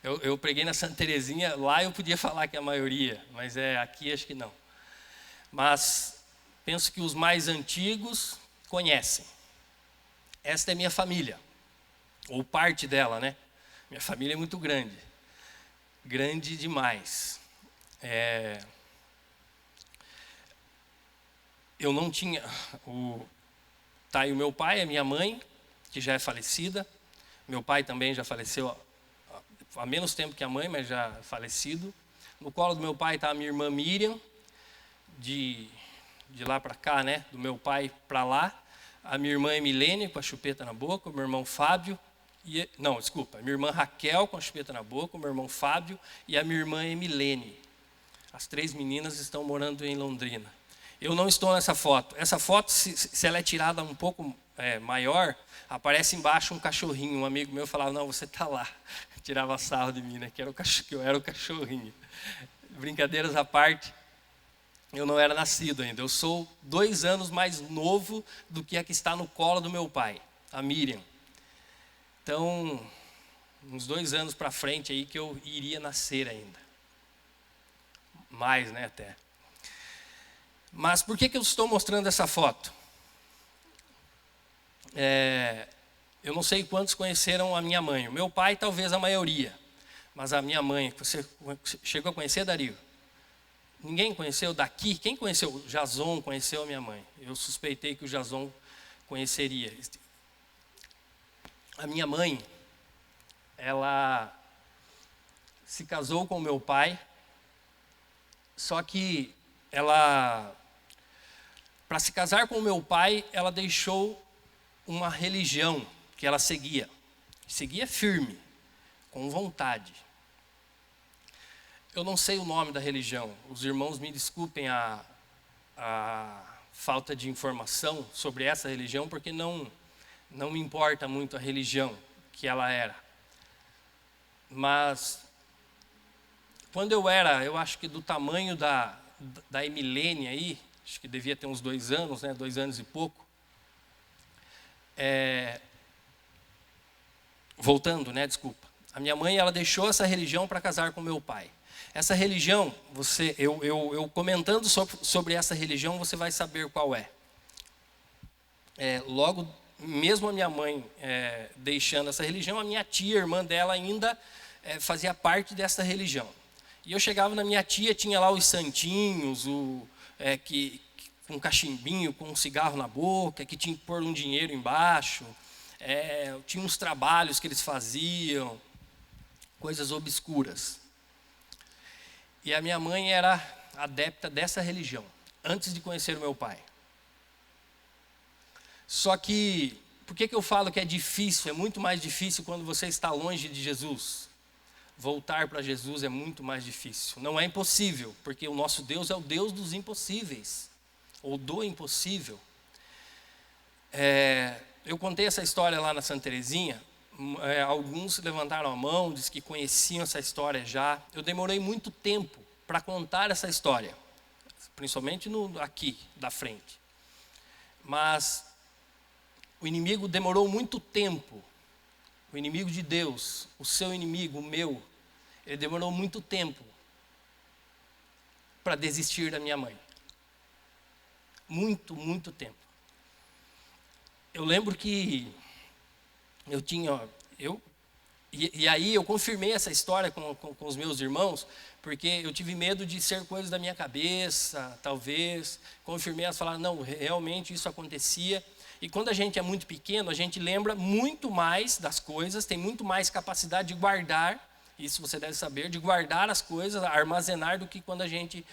Eu preguei na Santa Terezinha, lá eu podia falar que é a maioria, mas aqui acho que não. Mas penso que os mais antigos conhecem. Esta é minha família, ou parte dela, né? Minha família é muito grande, grande demais. Eu não tinha... Tá aí o meu pai, a minha mãe, que já é falecida. Meu pai também já faleceu há menos tempo que a mãe, mas já falecido. No colo do meu pai está a minha irmã Miriam, de lá para cá, né? Do meu pai para lá. A minha irmã Emilene, com a chupeta na boca. O meu irmão Fábio. A minha irmã Raquel, com a chupeta na boca. O meu irmão Fábio e a minha irmã Emilene. As 3 meninas estão morando em Londrina. Eu não estou nessa foto. Essa foto, se ela é tirada um pouco maior, aparece embaixo um cachorrinho. Um amigo meu falava, não, você está lá. Tirava sarro de mim, né? Que eu era o cachorrinho. Brincadeiras à parte, eu não era nascido ainda. Eu sou 2 anos mais novo do que a que está no colo do meu pai, a Miriam. Então, uns 2 anos para frente aí que eu iria nascer ainda. Mais, né, até. Mas por que eu estou mostrando essa foto? Eu não sei quantos conheceram a minha mãe. O meu pai, talvez a maioria. Mas a minha mãe, você chegou a conhecer, Dario? Ninguém conheceu daqui? Quem conheceu? O Jason conheceu a minha mãe. Eu suspeitei que o Jason conheceria. A minha mãe, ela se casou com o meu pai, só que ela, para se casar com o meu pai, ela deixou uma religião que ela seguia firme, com vontade. Eu não sei o nome da religião, os irmãos me desculpem a falta de informação sobre essa religião, porque não me importa muito a religião que ela era. Mas, quando eu acho que do tamanho da Emilene aí, acho que devia ter uns 2 anos, né, 2 anos e pouco, voltando, né, desculpa. A minha mãe, ela deixou essa religião para casar com meu pai. Essa religião, eu comentando sobre essa religião, você vai saber qual é. Logo, mesmo a minha mãe deixando essa religião, a minha tia, irmã dela, ainda fazia parte dessa religião. E eu chegava na minha tia, tinha lá os santinhos, com um cachimbinho, com um cigarro na boca, que tinha que pôr um dinheiro embaixo. Tinha uns trabalhos que eles faziam, coisas obscuras. E a minha mãe era adepta dessa religião, antes de conhecer o meu pai. Só que, por que eu falo que é difícil? É muito mais difícil quando você está longe de Jesus. Voltar para Jesus é muito mais difícil. Não é impossível, porque o nosso Deus é o Deus dos impossíveis, ou do impossível. Eu contei essa história lá na Santa Terezinha. Alguns levantaram a mão, disse que conheciam essa história já. Eu demorei muito tempo para contar essa história, principalmente aqui da frente. Mas o inimigo demorou muito tempo. O inimigo de Deus, o seu inimigo, o meu, ele demorou muito tempo para desistir da minha mãe. Muito, muito tempo. Eu lembro que eu tinha... E aí eu confirmei essa história com os meus irmãos, porque eu tive medo de ser coisa da minha cabeça, talvez. Confirmei, elas falaram, não, realmente isso acontecia. E quando a gente é muito pequeno, a gente lembra muito mais das coisas, tem muito mais capacidade de guardar, isso você deve saber, de guardar as coisas, armazenar, do que quando a gente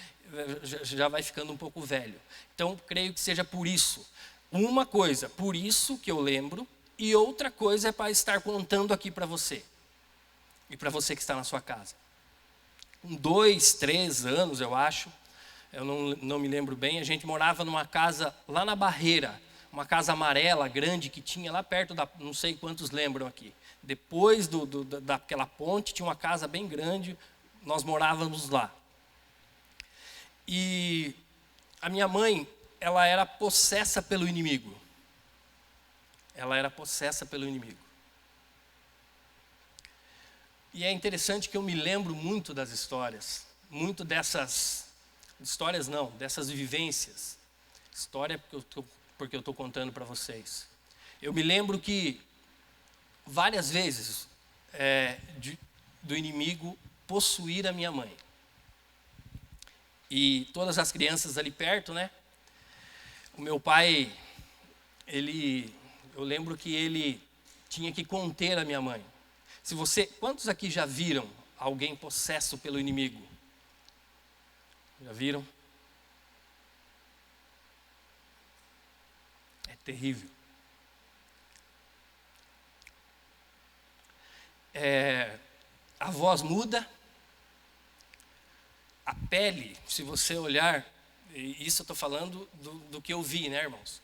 já vai ficando um pouco velho. Então, creio que seja por isso. Uma coisa, por isso que eu lembro, e outra coisa é para estar contando aqui para você. E para você que está na sua casa. Com 2, 3 anos, eu acho, eu não me lembro bem, a gente morava numa casa lá na Barreira, uma casa amarela, grande, que tinha lá perto da... Não sei quantos lembram aqui. Depois daquela ponte, tinha uma casa bem grande, nós morávamos lá. E a minha mãe, ela era possessa pelo inimigo. Ela era possessa pelo inimigo. E é interessante que eu me lembro muito das histórias, muito dessas... Histórias não, dessas vivências. História porque eu estou contando para vocês. Eu me lembro que várias vezes do inimigo possuir a minha mãe. E todas as crianças ali perto, né? O meu pai, eu lembro que ele tinha que conter a minha mãe. Quantos aqui já viram alguém possesso pelo inimigo? Já viram? É terrível. A voz muda, a pele, se você olhar, e isso eu estou falando do que eu vi, né, irmãos?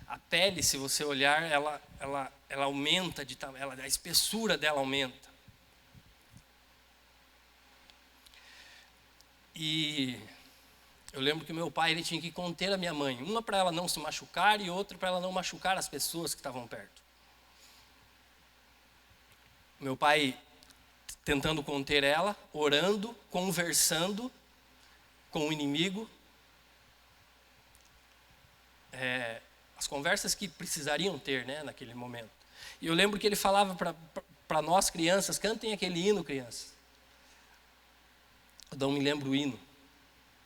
A pele, se você olhar, ela aumenta, a espessura dela aumenta. E eu lembro que meu pai, ele tinha que conter a minha mãe, uma para ela não se machucar e outra para ela não machucar as pessoas que estavam perto. Meu pai tentando conter ela, orando, conversando com o inimigo. As conversas que precisariam ter, né, naquele momento. E eu lembro que ele falava para nós crianças, cantem aquele hino, crianças. Eu não me lembro o hino.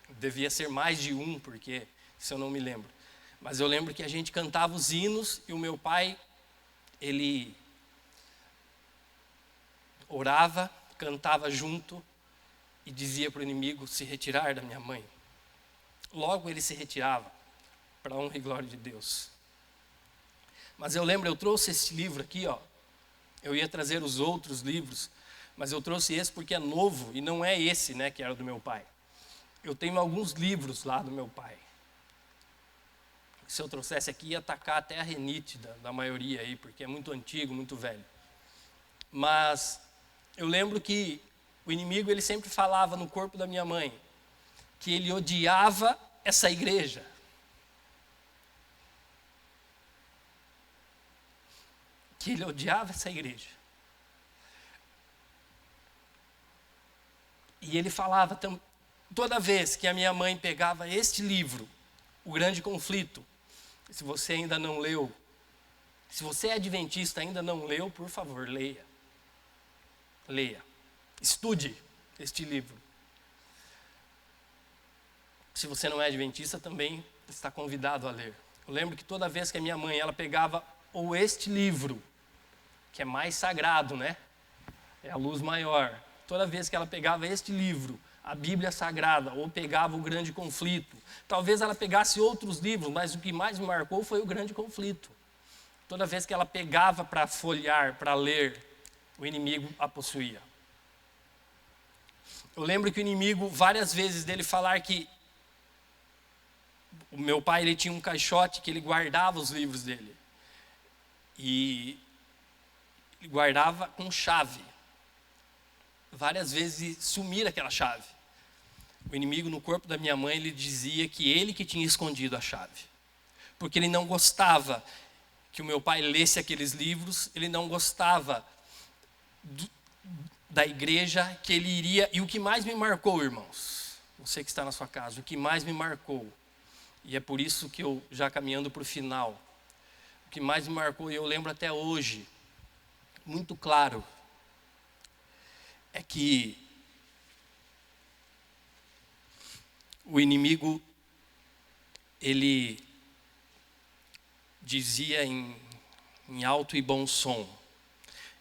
Devia ser mais de um, porque se eu não me lembro. Mas eu lembro que a gente cantava os hinos e o meu pai, ele orava, cantava junto e dizia para o inimigo se retirar da minha mãe. Logo ele se retirava, para a honra e glória de Deus. Mas eu lembro, eu trouxe esse livro aqui, ó. Eu ia trazer os outros livros, mas eu trouxe esse porque é novo e não é esse, né, que era do meu pai. Eu tenho alguns livros lá do meu pai. Se eu trouxesse aqui, ia atacar até a renite da maioria aí, porque é muito antigo, muito velho. Mas eu lembro que o inimigo, ele sempre falava no corpo da minha mãe, que ele odiava essa igreja. Que ele odiava essa igreja. E ele falava, toda vez que a minha mãe pegava este livro, O Grande Conflito, se você ainda não leu, se você é adventista e ainda não leu, por favor, leia. Leia. Estude este livro. Se você não é adventista, também está convidado a ler. Eu lembro que toda vez que a minha mãe, ela pegava ou este livro, que é mais sagrado, né? É a luz maior. Toda vez que ela pegava este livro, a Bíblia Sagrada, ou pegava o Grande Conflito, talvez ela pegasse outros livros, mas o que mais me marcou foi o Grande Conflito. Toda vez que ela pegava para folhear, para ler, o inimigo a possuía. Eu lembro que o inimigo, várias vezes dele falar que o meu pai, ele tinha um caixote que ele guardava os livros dele. E ele guardava com chave. Várias vezes sumir aquela chave. O inimigo no corpo da minha mãe, ele dizia que ele que tinha escondido a chave. Porque ele não gostava que o meu pai lesse aqueles livros, ele não gostava da igreja que ele iria. E o que mais me marcou, irmãos, você que está na sua casa, o que mais me marcou, e é por isso que eu, já caminhando para o final, o que mais me marcou, e eu lembro até hoje, muito claro, é que o inimigo, ele dizia em alto e bom som: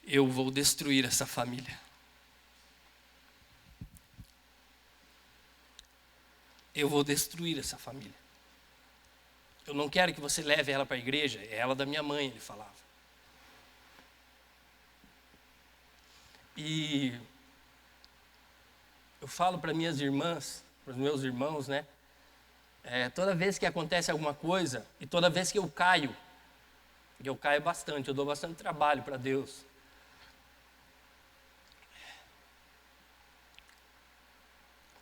eu vou destruir essa família. Eu vou destruir essa família. Eu não quero que você leve ela para a igreja. É ela da minha mãe, ele falava. E eu falo para minhas irmãs, para os meus irmãos, né? Toda vez que acontece alguma coisa, e toda vez que eu caio bastante, eu dou bastante trabalho para Deus.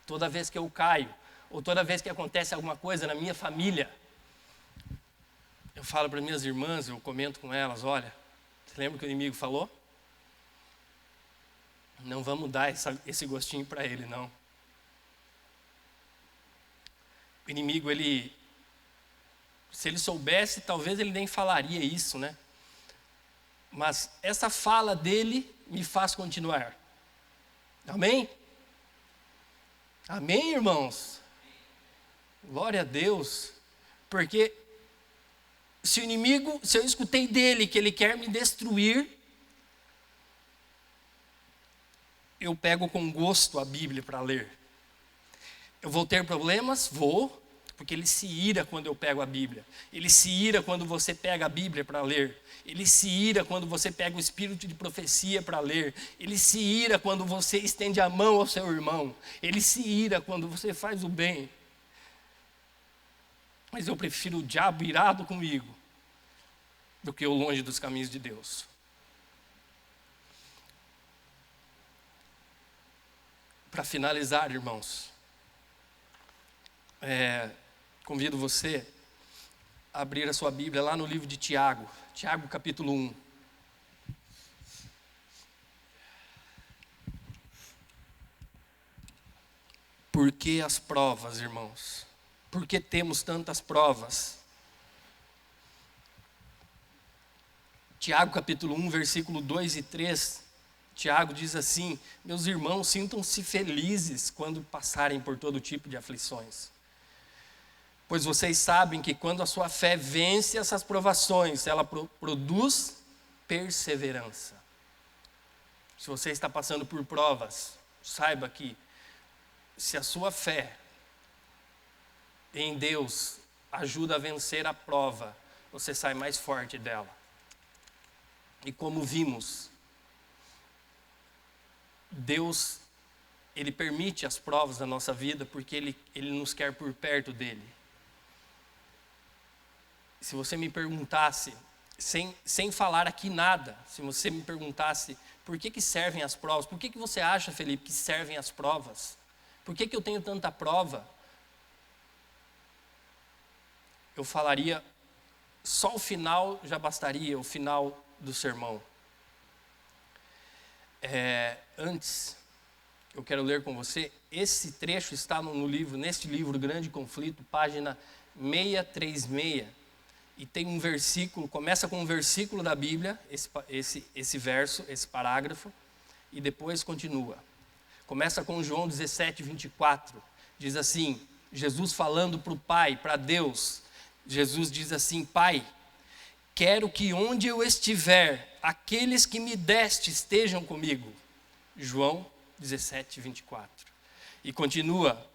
Toda vez que eu caio, ou toda vez que acontece alguma coisa na minha família, eu falo para minhas irmãs, eu comento com elas: olha, você lembra o que o inimigo falou? Não vamos dar esse gostinho para ele, não. O inimigo, se ele soubesse, talvez ele nem falaria isso, né? Mas essa fala dele me faz continuar. Amém? Amém, irmãos? Glória a Deus. Porque se eu escutei dele que ele quer me destruir, eu pego com gosto a Bíblia para ler. Eu vou ter problemas? Vou, porque ele se ira quando eu pego a Bíblia. Ele se ira quando você pega a Bíblia para ler. Ele se ira quando você pega o espírito de profecia para ler. Ele se ira quando você estende a mão ao seu irmão. Ele se ira quando você faz o bem. Mas eu prefiro o diabo irado comigo do que eu longe dos caminhos de Deus. Para finalizar, irmãos, convido você a abrir a sua Bíblia lá no livro de Tiago, Tiago capítulo 1. Por que as provas, irmãos? Por que temos tantas provas? Tiago capítulo 1, versículo 2 e 3, Tiago diz assim: meus irmãos, sintam-se felizes quando passarem por todo tipo de aflições. Pois vocês sabem que quando a sua fé vence essas provações, ela produz perseverança. Se você está passando por provas, saiba que se a sua fé em Deus ajuda a vencer a prova, você sai mais forte dela. E como vimos, Deus, Ele permite as provas da nossa vida porque Ele nos quer por perto dEle. Se você me perguntasse, sem falar aqui nada, se você me perguntasse por que servem as provas, por que você acha, Felipe, que servem as provas? Por que eu tenho tanta prova? Eu falaria, só o final já bastaria, o final do sermão. Antes, eu quero ler com você, esse trecho está neste livro Grande Conflito, página 636, e tem um versículo, começa com um versículo da Bíblia, esse verso, esse parágrafo, e depois continua. Começa com João 17, 24, diz assim, Jesus falando para o Pai, para Deus, Jesus diz assim: Pai, quero que onde eu estiver, aqueles que me deste estejam comigo. João 17, 24. E continua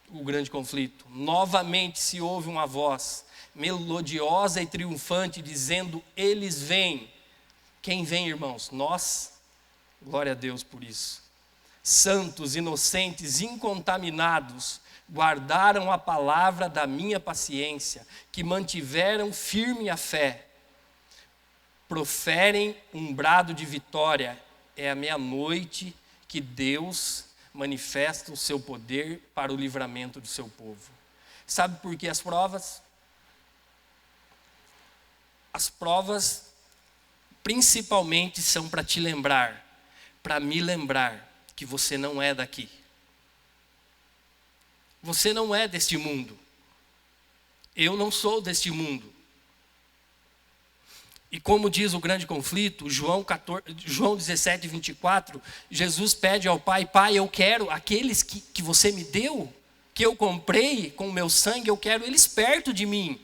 o grande conflito. Novamente se ouve uma voz melodiosa e triunfante, dizendo: eles vêm. Quem vem, irmãos? Nós. Glória a Deus por isso. Santos, inocentes, incontaminados, guardaram a palavra da minha paciência, que mantiveram firme a fé. Proferem um brado de vitória. É a meia-noite que Deus manifesta o seu poder para o livramento do seu povo. Sabe por que as provas? As provas principalmente são para te lembrar, para me lembrar que você não é daqui. Você não é deste mundo. Eu não sou deste mundo. E como diz o grande conflito, João 17, 24, Jesus pede ao Pai: Pai, eu quero aqueles que você me deu, que eu comprei com o meu sangue, eu quero eles perto de mim.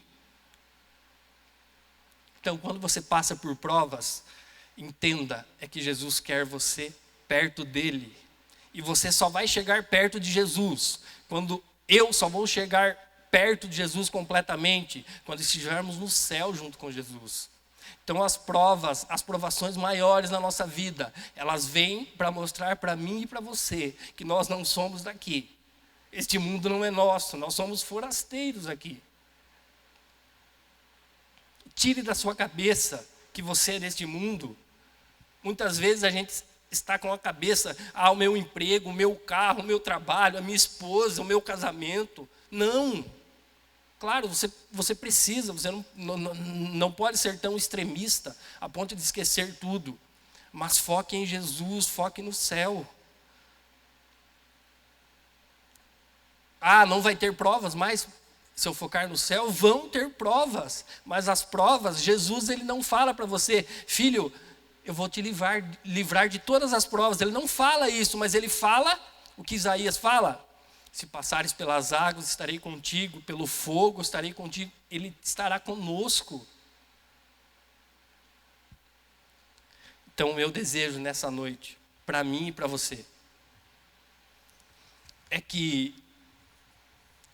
Então, quando você passa por provas, entenda, é que Jesus quer você perto dele. E você só vai chegar perto de Jesus, eu só vou chegar perto de Jesus completamente, quando estivermos no céu junto com Jesus. Então as provações maiores na nossa vida, elas vêm para mostrar para mim e para você que nós não somos daqui. Este mundo não é nosso, nós somos forasteiros aqui. Tire da sua cabeça que você é deste mundo. Muitas vezes a gente está com a cabeça: o meu emprego, o meu carro, o meu trabalho, a minha esposa, o meu casamento. Não. Claro, você precisa, você não pode ser tão extremista a ponto de esquecer tudo. Mas foque em Jesus, foque no céu. Não vai ter provas mais? Se eu focar no céu, vão ter provas. Mas as provas, Jesus ele não fala para você: filho, eu vou te livrar de todas as provas. Ele não fala isso, mas ele fala o que Isaías fala: se passares pelas águas, estarei contigo, pelo fogo, estarei contigo. Ele estará conosco. Então, o meu desejo nessa noite, para mim e para você, é que,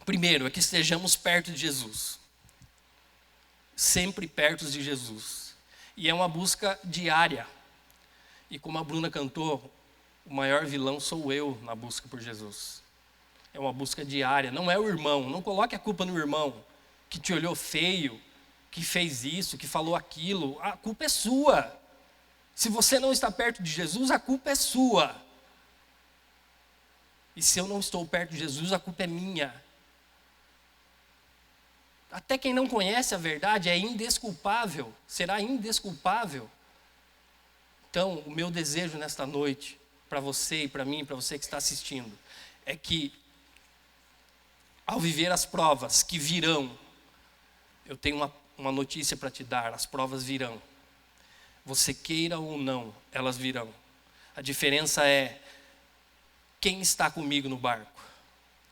primeiro, é que estejamos perto de Jesus. Sempre perto de Jesus. E é uma busca diária. E como a Bruna cantou, o maior vilão sou eu na busca por Jesus. É uma busca diária, não é o irmão. Não coloque a culpa no irmão que te olhou feio, que fez isso, que falou aquilo. A culpa é sua. Se você não está perto de Jesus, a culpa é sua. E se eu não estou perto de Jesus, a culpa é minha. Até quem não conhece a verdade é indesculpável, será indesculpável. Então, o meu desejo nesta noite, para você e para mim, para você que está assistindo, é que, ao viver as provas que virão, eu tenho uma notícia para te dar: as provas virão. Você queira ou não, elas virão. A diferença é quem está comigo no barco.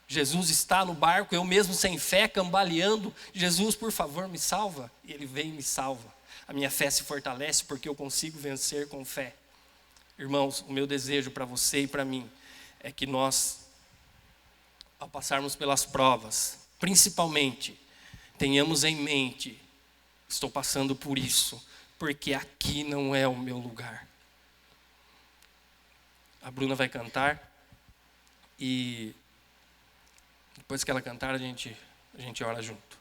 Jesus está no barco, eu mesmo sem fé, cambaleando: Jesus, por favor, me salva. E ele vem e me salva. A minha fé se fortalece porque eu consigo vencer com fé. Irmãos, o meu desejo para você e para mim é que nós, ao passarmos pelas provas, principalmente, tenhamos em mente: estou passando por isso, porque aqui não é o meu lugar. A Bruna vai cantar e depois que ela cantar, a gente ora junto.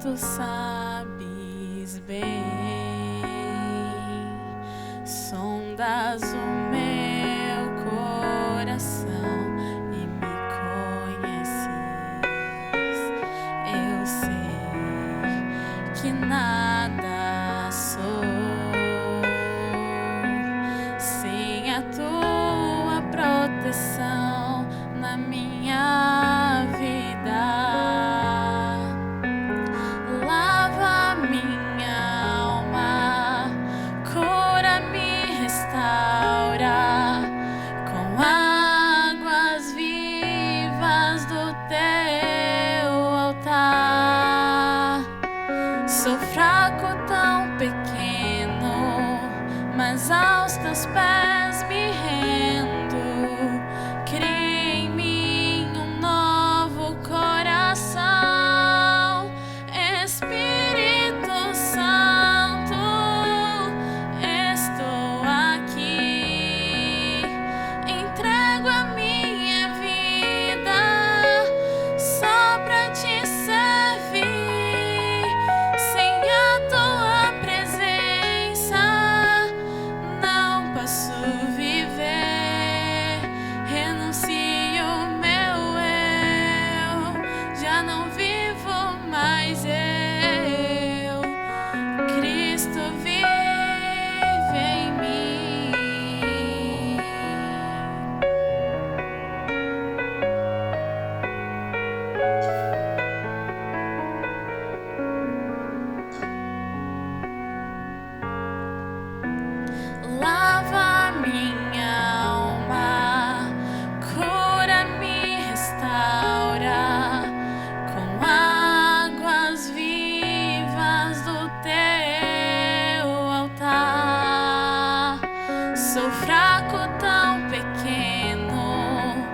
Tu sabes bem, sondas o meu coração e me conheces. Eu sei que nada sou sem a tua proteção na minha vida. Restaura mas aos teus pés me rendo. Cria em mim um novo coração, Espírito Santo, estou aqui. Entrego a minha vida só pra te servir. Sem a tua presença não posso viver. Renuncio meu eu, já não vivo mais eu. Cristo vive em mim. Lava minha alma, cura-me, restaura com águas vivas do teu altar. Sou fraco, tão pequeno,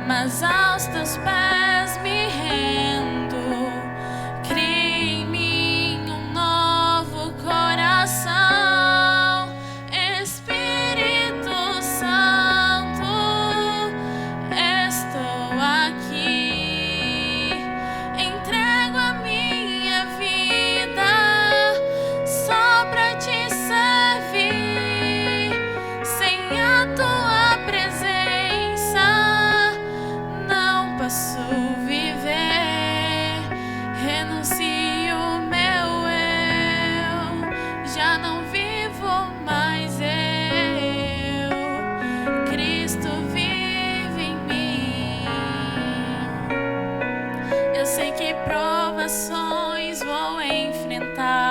mas aos teus pés me rendo. Cria em mim um novo coração, Espírito Santo, estou aqui. Entrego a minha vida só pra te servir. Sem a tua presença não posso viver. Renuncio meu eu, já não vivo mais eu. Cristo vive em mim. Eu sei que provações vou enfrentar,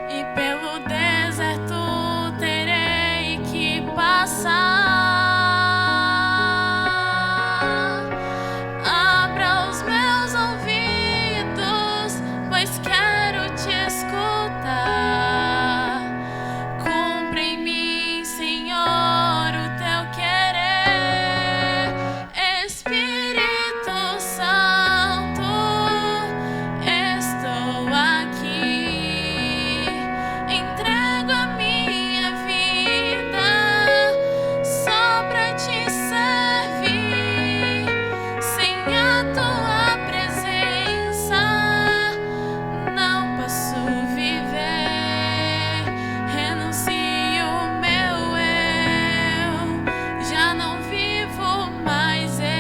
e pelo deserto terei que passar. Abra os meus ouvidos, pois quero te escutar. Cumpre em mim, Senhor, o teu querer. Espírito Santo, estou aqui. Entrego a minha vida só pra te servir. Sem a tua presença não posso viver. Renuncio meu eu, já não vivo mais eu.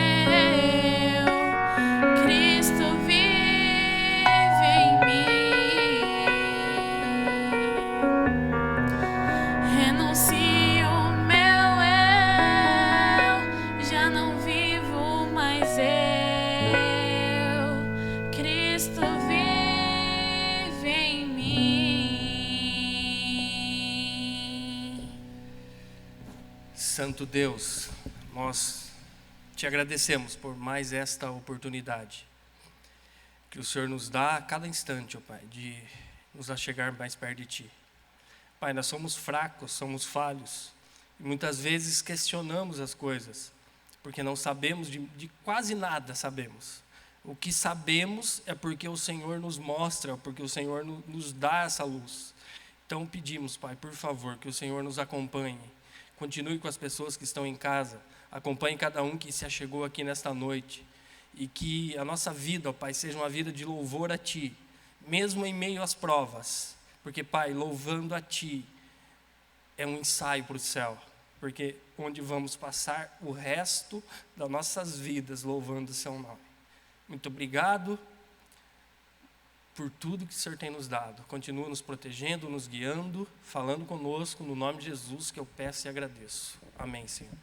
Cristo vive em mim. Renuncio meu eu, já não vivo mais eu. Cristo vive em mim. Santo Deus, nós te agradecemos por mais esta oportunidade que o Senhor nos dá a cada instante, ó Pai, de nos achegar mais perto de Ti. Pai, nós somos fracos, somos falhos, e muitas vezes questionamos as coisas, porque não sabemos de quase nada sabemos. O que sabemos é porque o Senhor nos mostra, porque o Senhor nos dá essa luz. Então pedimos, Pai, por favor, que o Senhor nos acompanhe. Continue com as pessoas que estão em casa. Acompanhe cada um que se achegou aqui nesta noite. E que a nossa vida, ó Pai, seja uma vida de louvor a Ti, mesmo em meio às provas. Porque, Pai, louvando a Ti é um ensaio para o céu. Porque onde vamos passar o resto das nossas vidas louvando o Seu nome. Muito obrigado por tudo que o Senhor tem nos dado. Continua nos protegendo, nos guiando, falando conosco, no nome de Jesus que eu peço e agradeço. Amém, Senhor.